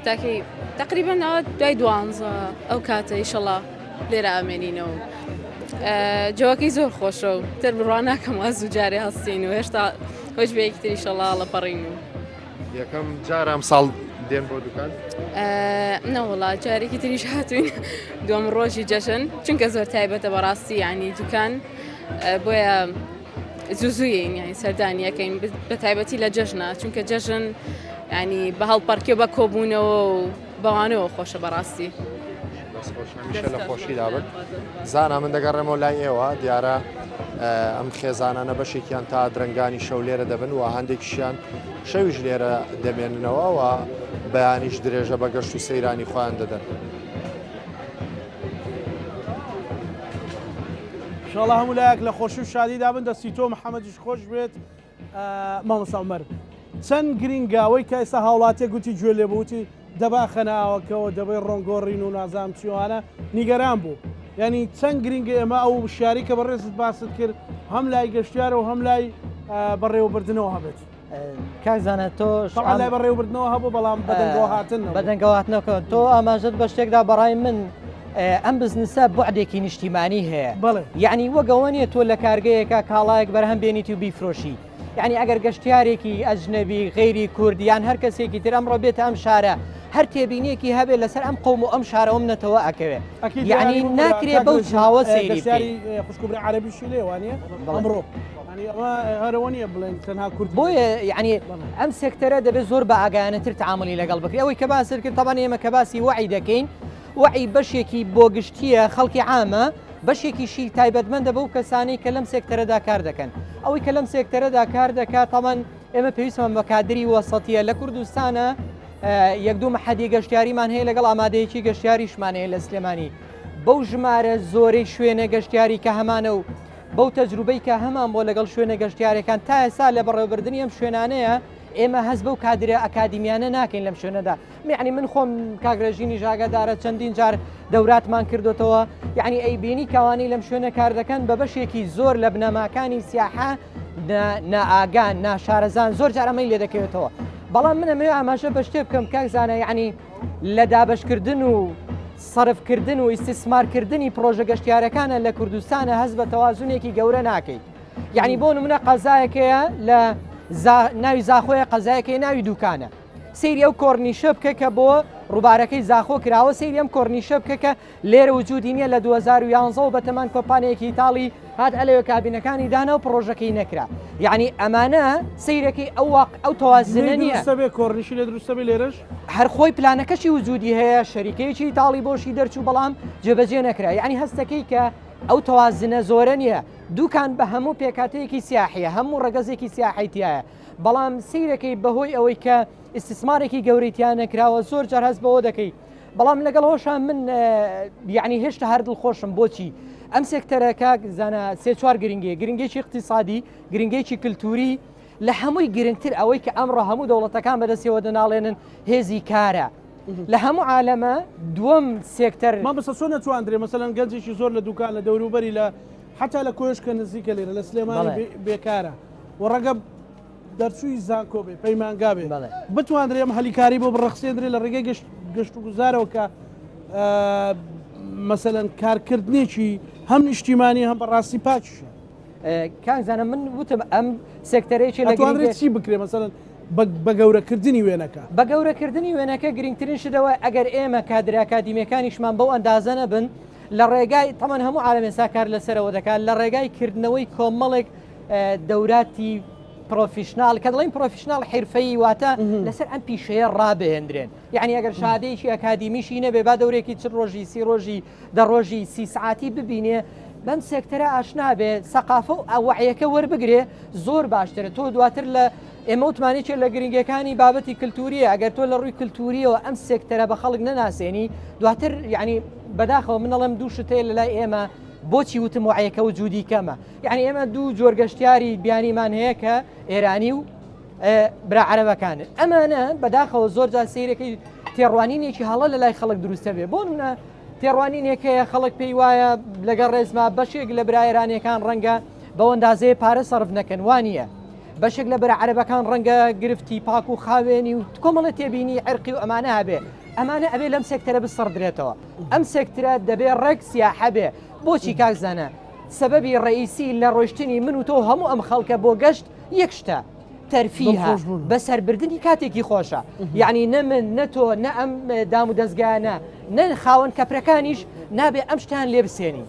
Speaker 9: تاکەی تقریبا ئەوە دوای دوانزە ئەو کاتە ئیشەڵا لێرە ئامێنینەوە جوواکەی زۆر خۆشە و تر بڕوان ناکەم واز و جارێ هەستین و هێشتا هۆش بە یەکتری ئیشەڵا لەپەڕین و
Speaker 5: یەکەم جارام ساڵ دێن بۆ دوکان
Speaker 9: نەوەڵا جارێکی تریش هاتوین دوم ڕۆژی جەژن چونکە زۆر تایبەتە بەڕاستی ینی دوکان بۆیە زوزوویین یانی سەردانیەکەین بە تایبەتی لە جەژنە چونکە جەژن ینی بە هەڵپەرکێ بە کۆبوونەوە و بەوانەوە خۆشە بەڕاستی
Speaker 5: لە خۆشی دابن زانا من دەگەڕێمەوە لای ئێوە دیارە ئەم خێزانانە بەشێکیان تا درنگانی شەو لێرە دەبن و هەندێکیشیان شەویش لێرە دەمێننەوە و بەیانیش درێژە بە گەشت و سەیرانی خۆیان دەدەن
Speaker 1: شڵە هەموو لایەک لە خۆشی و شادیدا بن دەستی تۆ محەممەدیش خۆش بێت مامۆستا عومەر چەند گرنگاوەی کە ئێستا هاوڵاتیە گوتی گوێ لێ بوتی دەبا خەناوەکەەوە دەبێ ڕۆنگۆڕین و نازام چیوانە نیگەران بوو ینی چەند گرنگە ئێمە ئەو شاری کە بەڕێزت باست کرد هەم لای گەشتیارە و هەم لای بەڕێوەبردنەوە هەبێت
Speaker 4: کاکزانە تۆ
Speaker 1: لای بەڕێوەبردنەوە هەبوو بەڵام بەدەنگەوە هاتن
Speaker 4: بەدەنگەواتنەوە تۆ ئاماژت بە شتێکدا بەڕای من ئەم بزنسە بۆعدێکی نیشتیمانی هەیە یعنی وەگەوەنیە تۆ لە کارگەیەکە کاڵایەک بەرهەم بێنیتی و بیفرۆشی یعنی ئەگەر گەشتیارێکی ئەجنەبی غێری کوردیان هەر کەسێکی تر ئەمڕۆ بێتە ئەم شارە هەر تێبینیەکی هەبێت لەسەر ئەم قوم و ئەم شارەوە منەتەوە ئەکەوێت یعنی ناکرێ بەو چاوە سەیری
Speaker 1: خوشکبری عەرەبیشی لێوانە ئەمڕۆ هەرەوەنیە بڵێن تەنها کورد
Speaker 4: بۆیە یعنی ئەم سێکتەرە دەبێت زۆر بە ئاگایانەتر تعاملی لەگەڵ بکرێت ئەوەی کە باس کرد تەبان ئێمە کە باسی وعی دەکەین وعی بەشێکی بۆ گشتیە خەڵکی عامە بەشێکیشی تایبەتمەندە بەو کەسانی کە لەم سێکتەرەدا کار دەکەن ئەوەی کە لەم سێکتەرەدا کار دەکات تەمان ئێمە پێویستمان بە کادری وەسەتیە لە کوردستانە یەک دوو مەحەدی گەشتیاریمان هەیە لەگەڵ ئامادەیەکی گەشتیاریشمان هەیە لە سلێمانی بەو ژمارە زۆرەی شوێنە گەشتیاری کە هەمانە و بەو تەجروبەی کە هەمان بۆ لەگەڵ شوێنە گەشتیارەکان تا ئێستا لە بەڕێوەبردننی ئەم شوێنانەیە ئێمە هەست بەو کادرە ئەکادیمیانە ناکەین لەم شوێنەدا میعنی من خۆم کاگرەژینی ژاگەدارە چەندین جار دەوراتمان کردوتەوە یعنی ئەیبینی کەوانی لەم شوێنە کار دەکەن بە بەشێکی زۆر لە بنەماکانی سیاحە نائاگان ناشارەزان زۆر جارەمەی لێ دەکەوێتەوە بەڵام منەمەوێ ئاماژە بە شتێ بکەم کاکزانە یعنی لە دابشکردن و سەرفکردن و ئیسtismarکردنی پرۆژە گەشتیارەکانە لە کوردستانە هەست بە تەوازونێکی گەورە ناکەیت یعنی بۆ نمونە قەزایەکەیە لە ناوی زاخۆیە قەزایەکەی ناوی دوکانە سەیری ئەو کۆرنیشە بکە کە بۆ ڕووبارەکەی زاخۆ کراوە سەیری ئەم کۆرنیشە بکە کە لێرە وجودی نیە لە 2011 و بەتەمان کۆمپانیەکی ئیتاڵی هات ئەلەوێ کابینەکانی دانا و پرۆژەکەی نەکرا یعنی ئەمانە سەیرەکەی ئەو تەوازنە نییە
Speaker 1: کۆرنیشی لێ دروستە بێ لێرەش
Speaker 4: هەر خۆی پلانەکەشی وجودی هەیە شەریکەیەکی ئیتاڵی بۆشی دەرچوو بەڵام جێبەجێ نەکرا یعنی هەستەکەی کە ئەو تەوازنە زۆرە نییە دووکان بە هەموو پێکاتەیەکی سیاحیە هەموو ڕەگەزێکی سیاحیتیایە بەڵام سیرەکەی بەهۆی ئەوەی کە ئیسtismarێکی گەورەیتیان نەکراوە زۆر جار هەست بەوە دەکەی بەڵام لەگەڵەوەشان من یعنی هێشتا هەر دڵخۆشم بۆچی ئەم سێکتەرەکە زانە سێ چوار گرنگێکی اقتصادی گرنگێکی کللتوری لە هەمووی گرنگتر ئەوەی کە ئەمڕۆ هەموو دەوڵەتەکان بەدەستیەوە دەناڵێنن هێزی کارە لە هەموو عالەمە دووەم سێکتەر
Speaker 1: ما بەسە چۆن نەتوانندرێ مەسەلەن گەنجێکی زۆر لە دوکان لە دەوروبەری لە حتا لە کۆشکە نزیکە لێرە لە سلێمانی بێکارە و ڕەگە دەرچووی زانکۆ بێ پەیمانگا بێ بتوانندرێ ئەم هەلیکاری بۆ بڕەخسێنرێ لە ڕێگەی گەشت و گوزارەوە کە مەسەلەن کارکردنێکی هەم نیشتیمانی هەم بەڕاستی پاچشە
Speaker 4: کاکزانە من وتم ئەم سێکتەرێکی
Speaker 1: لەگەڵێت چی بکرێ مەسەلەن بە گەورەکردنی وێنەکە
Speaker 4: بە گەورەکردنی وێنەکە گرنگترین شدەوە ئەگەر ئێمە کادر ئاکادیمیەکانیشمان بەو ئەندازە نەبن لە ڕێگای تەمان هەموو عالەمێسا کار لەسەرەوە دەکات لە ڕێگای کردنەوەی کۆمەڵێک دەوراتی پرۆفیشنال کە دڵین پرۆفیشنال حرفەی واتە لەسەر ئەم پیشەیە ڕابهێنرێن یعنی ئەگەر شادەیەکی ئەکادیمیشی نەبێ با دەورێکی چ ڕۆژی سی ڕۆژی دە ڕۆژی سی سعاتی ببینێ بەم سێکتەرە ئاشنا بێ سەقافە و ئەوعیەکە وەربگرێ زۆر باشترە تۆ دواتر لە ئێمە وتمانێکی لە گرنگەکانی بابەتی کللتوریە ئەگەر تۆ لە ڕووی کللتوریەوە ئەم سێکتەرە بە خەڵک نەناسێنی دواتر یعنی بەداخەوە منەڵم دوو شتەیە لە لای ئێمە بۆچی وتم وعیەکە و جوودی کەمە یعنی ئێمە دوو جۆرگەشتیاری بیانیمان هەیە کە ئێرانی و برا عەرەبەکانن ئەمانە بەداخەوە زۆر جار سەیرەکەی تێڕوانینێکی هەڵە لە لای خەڵک دروستە بێ بۆ منە تێڕوانینێکەیە خەڵک پێی وایە لەگەڵ ڕێزما بەشێک لە برا ئێرانیەکان ڕەنگە بەو ئەندازەیە پارە سەرف نەکەن وانە بەشێک لە برا عەرەبەکان ڕەنگە گرفتی پاک و خاوێنی و کۆمەڵە تێبینی عرقی و ئەمانە هەبێ ئەمانە ئەبێ لەم سێکتەرە بسەردرێتەوە ئەم سێکترە دەبێ ڕێک سیاحە بێ بۆچی کاکزانە سبەبی ڕئیسی لە ڕۆیشتنی من و تۆ هەموو ئەم خەڵکە بۆ گەشت یەک شتە تەرفیها بەسەربردننی کاتێکی خۆشە یعنی نە من نە تۆ نە ئەم دام و دەستگانە نە خاوەن کەپرەکانیش نابێ ئەم شتان لێ بسێنی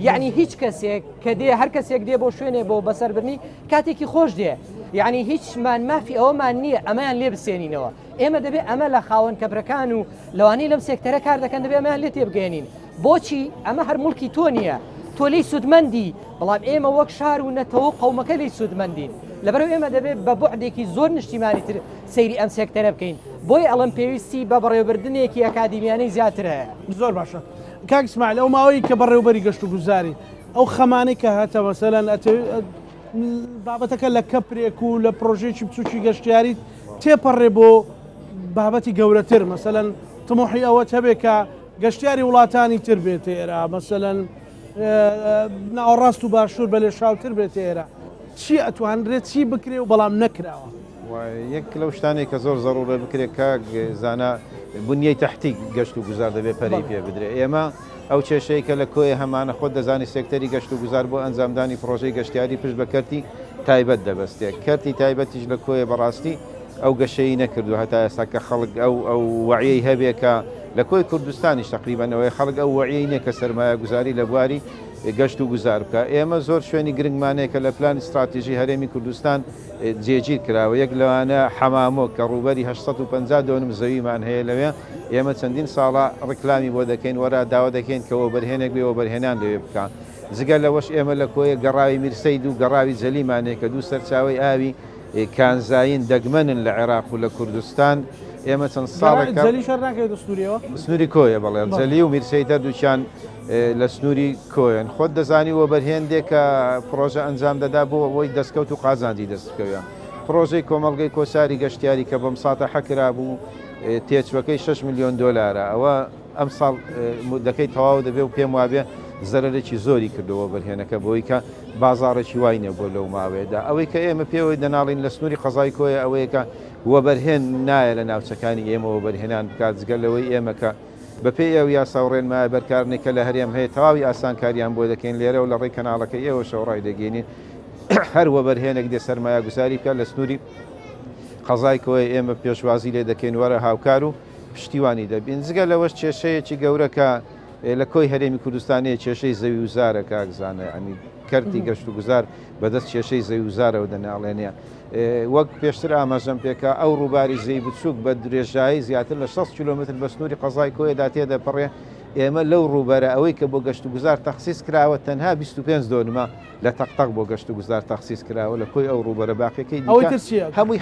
Speaker 4: یعنی هیچ کەسێک کە دێ هەر کەسێک دێ بۆ شوێنێ بۆ بەسەربرنی کاتێکی خۆش دێ یعنی هیچمان مافی ئەوەمان نییە ئەمەیان لێ بسێنینەوە ئێمە دەبێت ئەمە لە خاوەن کەپرەکان و لەوانەی لەم سێکتەرە کار دەکەن دەبێت ئەمەیان لێ تێبگەێنین بۆچی ئەمە هەر مڵکی تۆ نییە تۆ لی سوودمەندی بەڵام ئێمە وەک شار و نەتەوە قەومەکە لی سوودمەندین لەبەرەوە ئێمە دەبێت بە بوعدێکی زۆر نیشتیمانی تر سەیری ئەم سێکتەرە بکەین بۆی ئەڵم پێویستی بە بەڕێوەبردنێکی ئەکادیمیانەی زیاتر هەیە
Speaker 1: زۆر باشە کاک ئیسماعیل ئەو ماوەی کە بەڕێوەبەری گەشت و گوزاری ئەو خەمانەی کە هاتە مەسەلەن بابەتەکە لە کەپرێک و لە پرۆژێکی بچووکی گەشتیاری تێپەڕێ بۆ بابەتی گەورەتر مەسەلەن تمۆحی ئەوە هەبێ کە گەشتیاری وڵاتانی تر بێت ئێرە مەسەلەن ناوەڕاست و باشوور بە لێ شاوتر بێت ئێرە چی ئەتوانرێت چی بکرێ و بەڵام نەکراوە
Speaker 2: یەک لەو شتانێک کە زۆر زەڕورە بکرێت کاک زانە بنیەی تەحتی گەشت و گوزار دەبێت پەرەی پێ بدرێت ئێمە ئەو کێشەیە کە لە کۆی هەمانە خۆت دەزانی سێکتەری گەشت و گوزار بۆ ئەنجامدانی پرۆژەی گەشتیاری پشت بە کەرتی تایبەت دەبەستێت کەرتی تایبەتیش لە کۆیە بەڕاستی ئەو گەشەی نەکردو هەتا ئێستا کە خەڵک ئەو وعیەی هەبێ کە لە کۆی کوردستانیش تقریبان ئەوەی خەڵک ئەو وعیەی نییە کە سەرمایە گوزاری لە بواری گەشت و گوزار بکە ئێمە زۆر شوێنی گرنگمانەیە کە لە پلان استراتیژی هەرێمی کوردستان جێگیر کراوە یەک لەوانە حەمامۆ کە ڕوبەری 850 دۆنم زەویمان هەیە لەوێ ئێمە چەندین ساڵە ڕکلامی بۆ دەکەین وەرا داوا دەکەین کەەوە بەرهێنێک بێەوە بەرهێنان لەوێ بکە جگە لەوەش ئێمە لە کۆیە گەڕاوی میرسەید و گەڕاوی جەلیمانەیە کە دوو سەرچاوی ئاوی کانزایین دەگمەنن لە عێراق و لە کوردستان ئێمە چەند ساڵێک سنووری کۆیە بەڵێ جەلی و میرسەید دەردووچیان لە سنووری کۆیان خۆت دەزانی وە بەرهێندێک کە پرۆژە ئەنجام دەدا بۆ ئەوەی دەستکەوت و قازاندی دەستکەوە پرۆژەی کۆمەڵگەی کۆساری گەشتیاری کە بەم ساتە حەکرا بوو تێچوەکەی 6 میلیۆن دۆلارە ئەوە ئەم ساڵ دەکەی تەواو دەبێ و پێم وابێ زەرەرێکی زۆری کردەوە بەرهێنەکە بۆی کە بازاڕێکی واینە بۆ لەو ماوەیەدا ئەوەی کە ئێمە پێوەی دەناڵین لە سنووری قەزای کۆیە ئەوەیە کە وە بەرهێن نایە لە ناوچەکانی ئێمەوە بەرهێنان بکات جگەل لەوەی ئێمە کە بەپێی ئەو یاسا و ڕێنمایە بەرکارنێکە لە هەرێم هەیە تەواوی ئاسانکاریان بۆ دەکەین لێرە و لە ڕێی کەناڵەکە ئێوە شەوڕای دەگەینین هەروە بەرهێنێک دێ سەرمایە گوزاری بکات لە سنووری قەزای کۆی ئێمە پێشوازی لێ دەکەین وەرە هاوکار و پشتیوانی دەبین جگە لەوەش کێشەیەکی گەورەکە لە کۆی هەرێمی کوردستانەیە کێشەی زەوی وزارە کاکزانە ئەنی کەرتی گەشت و گوزار بەدەست کێشەی زەوی وزارەوە دەناڵێنە وەک پێشتر ئاماژەم پێکە ئەو ڕووباری زەوی بچووک بە درێژایی زیاتر لە 6 کیلۆمتر بە سنووری قەزای کۆیەدا تێدەپەڕێ ئێمە لەو ڕووبەرە ئەوەی کە بۆ گەشت و گوزار تەخسیس کراوە تەنها 25 دۆنمە لە تەقتەق بۆ گەشت و گوزار تەخسیس کراوە لە کۆی ئەو ڕووبەرە باقیەکەی هەمووی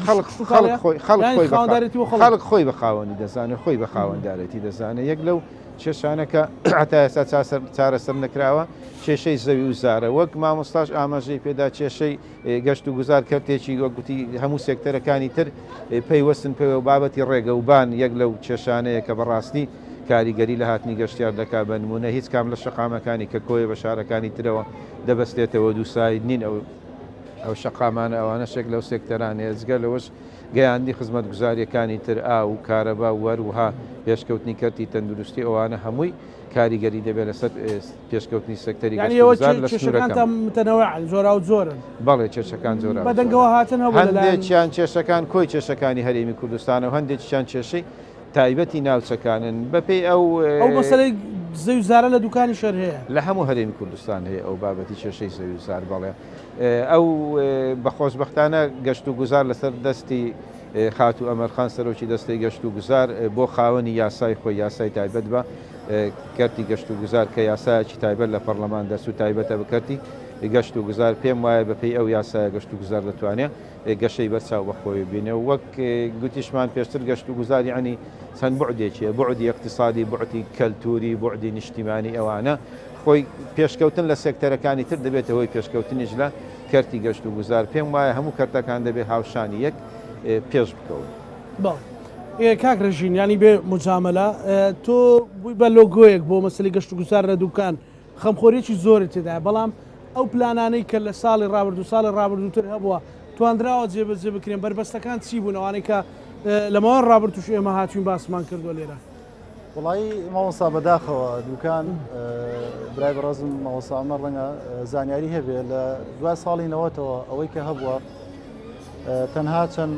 Speaker 2: خەڵک خۆی بە خاوەنی دەزانێت خۆی بە خاوەنددارەتی دەزانێت یەک لەو کێشانەکە هەتا ئێستا چارەسەر نەکراوە کێشەی زەوی وزارە وەک مامۆستاش ئاماژەی پێدا کێشەی گەشت و گوزار کەرتێکی وەگوتی هەموو سێکتەرەکانی تر پەیوەستن پێوە بابەتی ڕێگەوبان یەک لەو کێشانەیە کە بەڕاستی کاریگەری لە هاتنی گەشتیار دەکا بە نمونە هیچ کام لە شەقامەکانی کە کۆیە بە شارەکانی ترەوە دەبەستێتەوە دووساید نین ئەو شەقامانە ئەوانە شێک لەو سێکتەرانەیە جگە لەوەش گەیاندی خزمەت گوزاریەکانی تر ئا و کارەبا وەروها پێشکەوتنی کەرتی تەندروستی ئەوانە هەمووی کاریگەری دەبێت لەسەر پێشکەوتنی سەکتەری
Speaker 1: زۆر زۆرن
Speaker 2: بەڵێ کێشەکان زۆر
Speaker 1: بەدەنگەوە هاتن
Speaker 2: هەندێکیان کێشەکان کۆی کێشەکانی هەرێمی کوردستانە و هەندێکیان کێشەی تایبەتی ناوچەکانن بەپێی ئەو
Speaker 1: مەسەلەی زەوی وزارە لە دوکانی شەر هەیە
Speaker 2: لە هەموو هەرێمی کوردستان هەیە ئەو بابەتی کێشەی زەوی وزار بەڵێ ئەو بەخۆشبەختانە گەشت و گوزار لەسەر دەستی خاتو ئەمەرخان سەرۆکی دەستی گەشت و گوزار بۆ خاوەنی یاسای خۆی یاسای تایبەت بە کەرتی گەشت و گوزار کە یاسایەکی تایبەت لە پەرلەمان دەست و تایبەتە بکەرتی گەشت و گوزار پێم وایە بەپێی ئەو یاسایە گەشت و گوزار دەتوانێت گەشەی بەرچاو بەخۆی بینێ و وەک گوتیشمان پێشتر گەشت و گوزاری عنی چەند بعدێکیە بعدی اقتصادی بعدی کەلتوری بعدی نیشتیمانی ئەوانە خۆی پێشکەوتن لە سێکتەرەکانی تر دەبێتەوەی پێشکەوتنیش لە کەرتی گەشت و گوزار پێم وایە هەموو کەرتەکان دەبێت هاوشانی یەک پێش بکەون
Speaker 1: کاک ڕژین ینی بێ مجامەلە تۆ بووی بە لۆگۆیەک بۆ مەسەلی گەشت و گوزار لە دوکان خەمخۆریەکی زۆری تێدا بەڵام ئەو پلانانەی کە لە ساڵی ڕابردوو ساڵی ڕابردووتر هەبووە توانراوە جێبەجێ بکرێن بربەستەکان چی بوون ئەوانەی کە لەمەوە ڕابردووش ئێمە هاتوین باسمان کردووە لێرە
Speaker 3: وڵایی ماوەسا بەداخەوە دوکان برای بەڕازم ماوەسامە ڕەنگە زانیاری هەبێ لە دوای ساڵی نەوەتەوە ئەوەی کە هەبووە تەنها چەند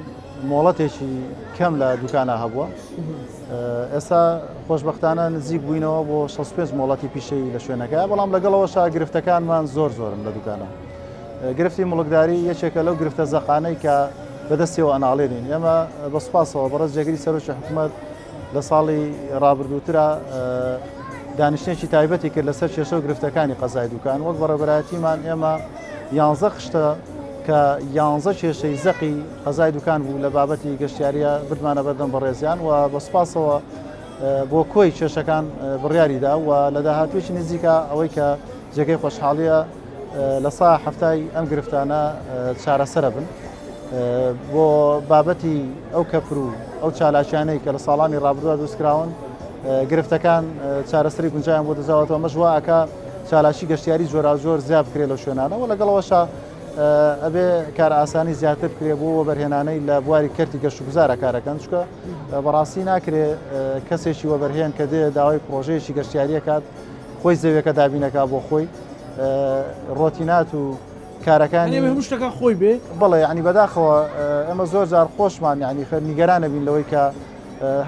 Speaker 3: مۆڵەتێکی کەم لە دوکانە هەبووە ئێستا خۆشببختانە نزیک بووینەوە بۆ 65 مۆڵەتی پیشەی لە شوێنەکە بەڵام لەگەڵەوەشا گرفتەکانمان زۆرن لە دوکانە گرفتی مڵکداری یەکێکە لەو گرفتە زەقانەی کە بەدەستیەوە ئەناڵێنین ئێمە بەسپاسەوە بەڕێز جێگری سەرۆکی حکوومەت لە ساڵی ڕابردووترا دانیشتێکی تایبەتی کرد لەسەر کێشە و گرفتەکانی قەزای دوکان وەک بەڕێبەرایەتیمان ئێمە 11 خشتە کە 11 کێشەی زەقی قەزای دوکان بوو لە بابەتی گەشتیاریە بردمانە بەردەم بەڕێزیان و بەسپاسەوە بۆ کۆی کێشەکان بڕیاریدا و لە داهاتوێکی نزیکە ئەوەی کە جێگەی خۆشحاڵیە لە سا هەفتای ئەم گرفتانە چارەسەرە بن بۆ بابەتی ئەو کەپر و ئەو چالاکیانەی کە لە ساڵانی ڕابردووە دروستکراون گرفتەکان چارەسەری گونجیان بۆ دەزاوەتەوە مەژواکە چالاکی گەشتیاری جۆرا زۆر زیاد بکرێت لە شوێنانەوە لەگەڵەوەشە ئەبێ کار ئاسانی زیاتر بکرێ بۆ وەبەرهێنانەی لە بواری کەرتی گەشت و گوزارە کارەکەن چکە بەڕاستی ناکرێت کەسێکی وەبەرهێن کە دێ داوای پرۆژەیەکی گەشتیاریەکات خۆی زەویەکە دابینەکە بۆ خۆی ڕۆتینات و کارەکانی
Speaker 1: هەموو شتەکە خۆی بێ
Speaker 3: بڵێ ینی بەداخەوە ئەمە زۆر جار خۆشمان ینی نیگەرانە بین لەوەی کە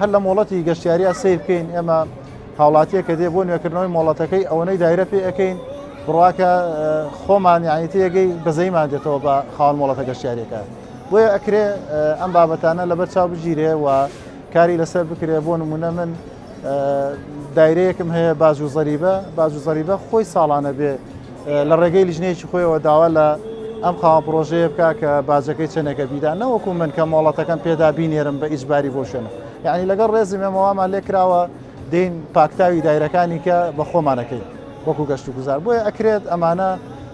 Speaker 3: هەر لە مۆڵەتی گەشتیاریە سیر بکەین ئێمە هاوڵاتیە کە دێ بۆ نوێکردنەوەی مۆڵەتەکەی ئەوەی دایرە پێ ئەەکەین بڕواکە خۆمان یعنی تێگەی بەزەیمان دێتەوە بە خاڵ مۆڵەتە گەشتیاریەکە بۆیە ئەکرێ ئەم بابەتانە لەبەر چاو بگیرێ و کاری لەسەر بکرێ بۆ نمونە من دایرەیەکم هەیە باج و زەریبە خۆی ساڵانە بێ لە ڕێگەی لیژنەیەکی خۆیەوە داوا لە ئەم خاوە پرۆژەیە بکە کە باجەکەی چەنێکە بیدا نەوەکو من کە مۆڵەتەکەم پێدا بینێرم بە ئیجباری بۆ شوێنە یعنی لەگەڵ ڕێزی مێمەوامان لێ کراوە دێین پاکتاوی دایرەکانی کە بە خۆمانەکەی وەکو گەشت و گوزار بۆیە ئەکرێت ئەمانە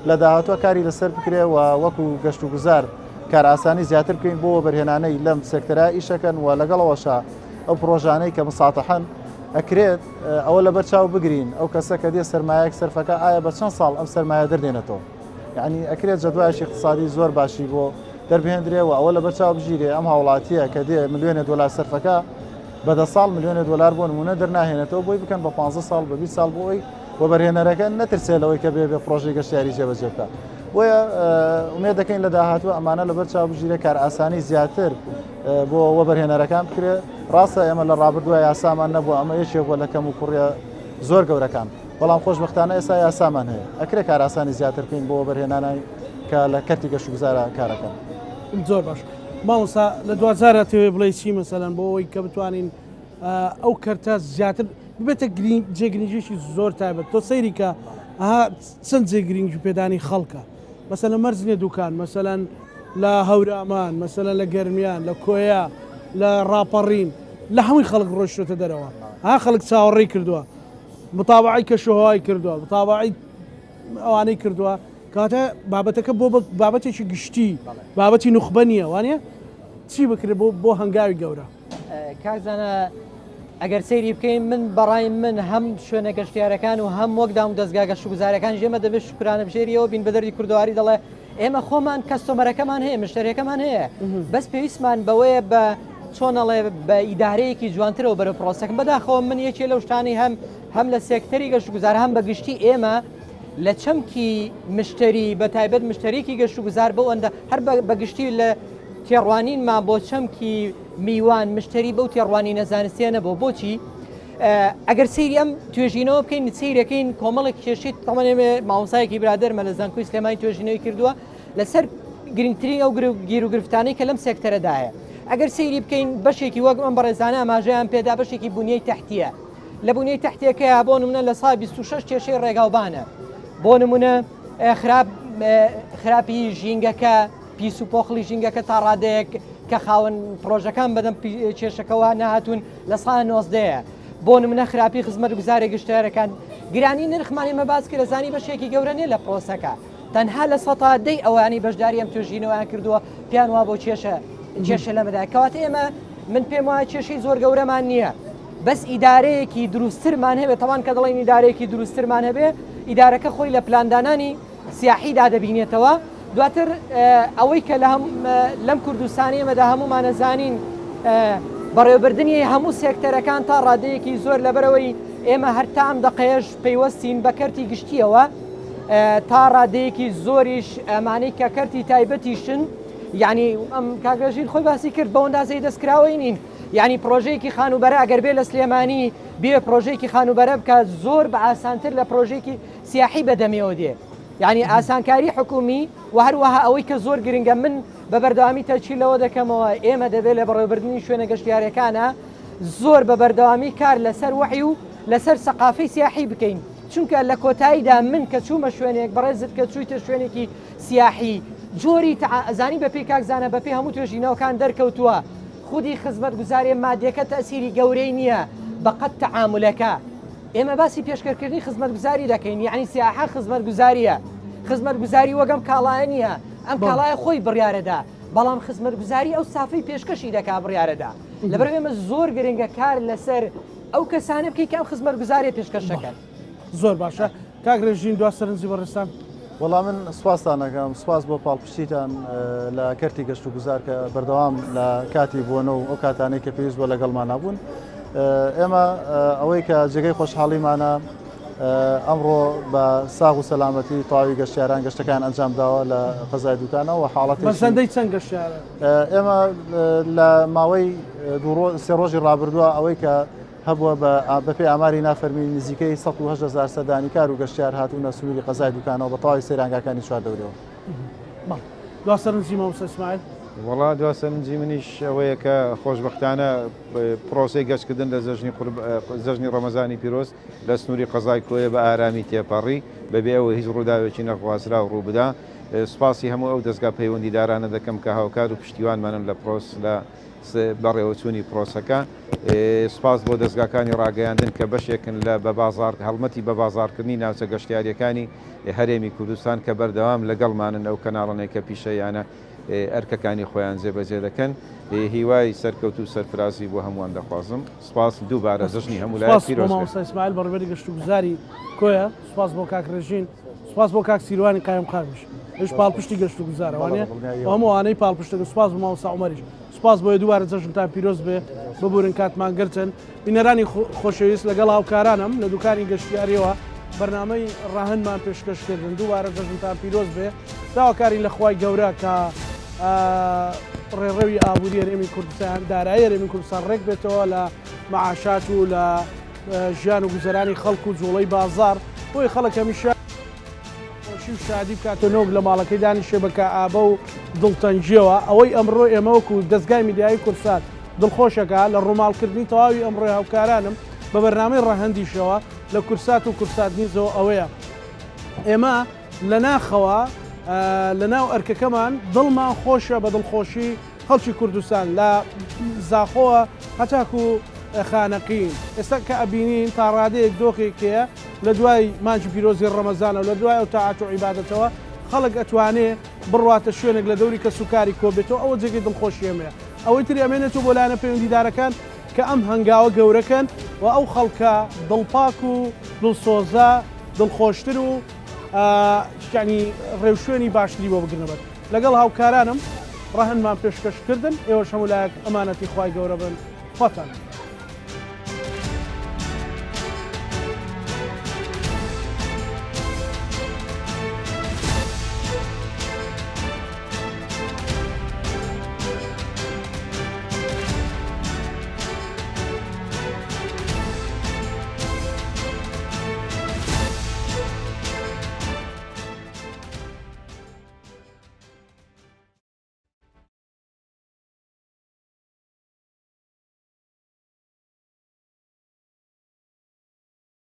Speaker 3: لە داهاتوە کاری لەسەر بکرێ و وەکو گەشت و گوزار کار ئاسانی زیاتر بکەین بۆ بەرهێنانەی لەم سێکتەرە ئیشەکەن و لەگەڵەوەشە ئەو پرۆژانەی کە مساتەحەن ئەکرێت ئەوە لە بەرچاو بگرین ئەو کەسە کە دێ سەرمایەک سەرفەکە ئایا بە چەند ساڵ ئەم سەرمایە دەردێنێتەوە یعنی ئەکرێت جەدوایشی اقتصادی زۆر باشی بۆ دەربهێنرێ و ئەوە لە بەرچاو بژیرێ ئەم هاوڵاتیە کە دێ ملیۆنە دلار سەرفەکە بەدە ساڵ ملیۆنە دلار بۆ نمونە دەرناهێنێتەوە بۆی بکەن بە 15 ساڵ بە 20 ساڵ بۆی بۆ بەرهێنەرەکە نەترسێلەوەی کە بێ پرۆژەی گەشتیاری جێبەجێ بکات بۆیە ئومێد دەکەین لە داهاتوە ئەمانە لە بەرچاو بژیرە کار ئاسانی زیاتر بۆ وەبەرهێنەرەکان بکرێت ڕاستە ئێمە لە ڕابردووە یاسامان نەبووە ئەمە یەکێک بۆ لەکەم و کوڕە زۆر گەورەکان بەڵام خۆشبەختانە ئێستا یاسامان هەیە ئەکرێت کار ئاسانی زیاتر بکەین بۆ وەبەرهێنانەی کە لە کەرتی گەشت و گوزارە کارەکەن
Speaker 1: زۆر باش ماڵسا لە دوزارە تەوێ بڵێ چی مەسەلەن بۆ ئەوەی کە بتوانین ئەو کەرتە زیاتر ببێتە جێگرنگیشی زۆر تایبەت تۆ سەیری کە چەند جێگرنگی پێدانی خەڵکە مەسەلەن مەرزنێ دوکان مەسەلەن لە هەورامان مەسەلەن لە گەرمیان لە کۆیا لە ڕاپەڕین لە هەمووی خەڵک ڕۆیشتۆتە دەرەوە خەڵک چاوەڕێی کردووە متابعی کەشوهەوای کردووە متابعی ئەوانەی کردووە کاتە بابەتەکە بۆ بابەتێکی گشتی بابەتی نوخبە نییە وانە چی بکرێت بۆ هەنگاوی گەورە
Speaker 4: کاکزانە ئەگەر سەیری بکەین من بەڕای من هەم شوێنە گەشتیارەکان و هەم وەکدام و دەستگا گەشت و گوزارەکان ژێمە دەبێت شکرانە بژێریەوە بین بەدەری کوردواری دەڵێ ئێمە خۆمان کەستۆمەرەکەمان هەیە مشتریەکەمان هەیە بەس پێویستمان بەوەیە بە چۆنەڵێ بە ئیدارەیەکی جوانترەوە بەرە پرۆسەکەم بەداخەوە من یەکێ لەو شتانی هەم لە سێکتەری گەشت و گوزار هەم بە گشتی ئێمە لە چەمکی مشتری بە تایبەت مشتریکی گەشت و گوزار بەو ئەندە هەر بەگشتی لە تێڕوانینمان بۆ چەمکی میوان مشتری بەو تێڕوانی نەزانستیانە بۆ بۆچی ئەگەر سەیری ئەم توێژینەوە بکەین سیرەکەین کۆمەڵێک کێشیت تەمەێ ماوەسایەکی برادەرمە لە زانکۆی سلێمانی توێژینەوەی کردووە لەسەر گرنگترین ئەو گیر و گرفتانەی کە لەم سێکتەرەدایە ئەگەر سەیری بکەین بەشێکی وەک ئەم بەڕێزانە ئاماژەیان پێدا بەشێکی بنیەی تەحتیە لە بنیەی تەحتیەکەیە بۆ نمونە لە ساڵ 26 کێشەی ڕێگاوبانە بۆ نمونە خراپی ژینگەکە پیس و پۆخڵی ژینگەکە تا ڕادەیەک کە خاوەن پرۆژەکان بەدەم کێشەکەەوە نهاتون لە ساڵ 90ەیە بۆ نمونە خراپی خزمەت گوزارە گەشتیارەکان گرانی نرخمانی مەباز کرد زانی بەشێکی گەورە نیە لە پرۆسەکە تەنها لە سەدەی ئەوانی بەشداری ئەم توێژینەوەیان کردووە پیان وا بۆ کێشە لەمەدا کەواتە ئێمە من پێم وایە کێشەی زۆر گەورەمان نییە بەس ئیدارەیەکی دروستترمان هەبێت تەوان کە دەڵێن ئیدارەیەکی دروستترمان هەبێ ئیدارەکە خۆی لە پلاندانانی سیاحیدا دەبینێتەوە دواتر ئەوەی کە لەم کوردستانی ئێمەدا هەموومانە زانین بەڕێوەبردننی هەموو سێکتەرەکان تا ڕادەیەکی زۆر لەبەرەوەی ئێمە هەرتام دەقەیەش پەیوەستین بە کەرتی گشتیەوە تا ڕادەیەکی زۆریش ئەمانەی کە کەرتی تایبەتیشن یعنی ئەم کاگەژین خۆی باسی کرد بە ئەندازەی دەستکراوەی نین یعنی پرۆژەیەکی خانوبەرە ئەگەر بێ لە سلێمانی بێ پرۆژێکی خانوبەرە بکات زۆر بە ئاسانتر لە پرۆژێکی سیاحی بەدەمێەوە دێ یعنی ئاسانکاری حکومی و هەروەها ئەوەی کە زۆر گرنگە من بە بەردەوامی تەچیلەوە دەکەمەوە ئێمە دەبێت لە بەڕێوەبردننی شوێنە گەشتیارەکانە زۆر بە بەردەوامی کار لەسەر وحی و لەسەر سەقافەی سیاحی بکەین چونکە لە کۆتاییدا من کە چوومە شوێنێک بەڕێزت کە چوویتە شوێنێکی سیاحی جۆری زانی بەپی کاکزانە بەپی هەموو توێژینەوەکان دەرکەوتووە خودی خزمەت گوزاری مادیەکە تەسیری گەورەی نییە بەقەت تەعاملەکە ئێمە باسی پێشکەرکردنی خزمەت گوزاری دەکەین یعنی سیاحە خزمەت گوزاریە
Speaker 10: خزمەتگوزاری وەگەم کاڵایە نییە ئەم کاڵایە خۆی بڕیارەدا بەڵام خزمەتگوزاری ئەو سافەی پێشکەشی دەکا بڕیارەدا لەبەر ئێمە زۆر گرنگە کار لەسەر ئەو کەسانە بکەی کە ئەم خزمەتگوزاری پێشکەشەکەن
Speaker 1: زۆر باشە کاگرێژین دوا سەرنجی بەڕێستان
Speaker 3: وەڵام من سوپاسان دەکەم سوپاس بۆ پاڵپشتیتان لە کەرتی گەشت و گوزار کە بەردەوام لە کاتی بوونە و ئەو کاتانەی کە پێویست بۆ لەگەڵمان نبوون ئێمە ئەوەی کە جێگەی خۆشحاڵیمانە ئەمڕۆ بە ساغ و سەلامەتی تەواوی گەشتیاران گەشتەکان ئەنجام داوە لە قەزای دوکانەوە و حاڵەتی
Speaker 1: بەسەندەی چەند گەشتیارە
Speaker 3: ئێمە لە ماوەی سێ ڕۆژی ڕابردووە ئەوەی کە هەبووە بە پێی ئاماری نافەرمی نزیکەی 100,000 سەردانیکار و گەشتیار هاتوونە سنووری قەزای دوکانەوە بە تەواوی سەیرانگاکانی چواردەورەوە
Speaker 1: دوا سەرنجی مامۆستا ئیسماعیل
Speaker 2: وڵا دوا سەرنجی منیش ئەوەیە کە خۆشبەختانە پرۆسی گەشتکردن لە زەژنی ڕەمەزانی پیرۆز لە سنووری قەزای کۆیە بە ئارامی تێپەڕی بەبێ ئەوە هیچ ڕووداوێکی نەخوازرا و ڕوو بدا سوپاسی هەموو ئەو دەستگا پەیوەندیدارانە دەکەم کە هاوکار و پشتیوانمانن لە پرۆس لە بەڕێوەچوونی پرۆسەکە سپاس بۆ دەستگاکانی ڕاگەیاندن کە بەشێکن لە هەڵمەتی بە بازارکردنی ناوچە گەشتیاریەکانی هەرێمی کوردستان کە بەردەوام لەگەڵمانن ئەو کەناڵانەی کە پیشەیانە ئەرکەکانی خۆیان جێبەجێ دەکەن هیوای سەرکەوت و سەرفرازی بۆ هەمووان دەخوازم سپاس دووبارە زەژنی هەموو لای پیرۆز
Speaker 1: ئیسماعیل بەڕێوەبەری گەشت و گوزاری کۆیە سپاس بۆ کاکرێژین سپاس بۆ کاک سیروانی قایم قامیش ئەوش پاڵپشتی گەشت و گوزارەوانێ هەمووانەی پاڵپشتە سپاس بۆ مامۆستا عومەریش سپاس بۆیە دووبارە جەژنتان پیرۆز بێ ببورن کاتمان گرتن بینەرانی خۆشەویست لەگەڵ هاوکارانم لە دوکانی گەشتیاریەوە بەرنامەی ڕاهنمان پێشکەشکردن دووبارە جەژنتان پیرۆز بێ داواکاری لە خوای گەورە کە ڕێڕەوی ئابووری هەرێمی کوردستان دارایی هەرێمی کوردستان ڕێک بێتەوە لە معاشات و لە ژیان و گوزەرانی خەڵک و جوڵەی بازار بۆی خەڵک هەمیشە خۆشی و شادی بکاتەوە لە ماڵەکەی دانیشێ بەکە ئابە و دڵتەنجیەوە ئەوەی ئەمڕۆ ئێمە وەکو دەستگای میدیایی کوردستان دڵخۆشەکە لە ڕووماڵکردنی تەواوی ئەمڕۆی هاوکارانم بە بەرنامەی ڕاهەندیشەوە لە کورسات و کورساتنیزەوە ئەوەیە ئێمە لە ناخەوە لە ناو ئەرکەکەمان دڵمان خۆشە بە دڵخۆشی خەڵکی کوردستان لە زاخۆوە هەتاکو خانەقین ئێستا کە ئەبینین تا ڕادەیەک دۆخێکەیە لە دوای مانجی پیرۆزی ڕەمەزانە لە دوای ئەو تاعات و عیبادەتەوە خەڵک ئەتوانێ بڕواتە شوێنێک لە دەوری کە سوکاری کۆبێتەوە ئەوە جێگەی دڵخۆشی ئێمەیە ئەوەی تری ئەمێنێتەوە بۆ لایەنە پەیوەندیدارەکان کە ئەم هەنگاوە گەورەکەن و ئەو خەڵکە دڵپاک و دڵسۆزە دڵخۆشتر و ینی ڕێوشێنی باشتری بۆ بگرنەبێت لەگەڵ هاوکارانم ڕاهەنمان پێشکەشکردن ئێوە هەموو لایەک ئەمانەتی خوای گەورە بن خۆتان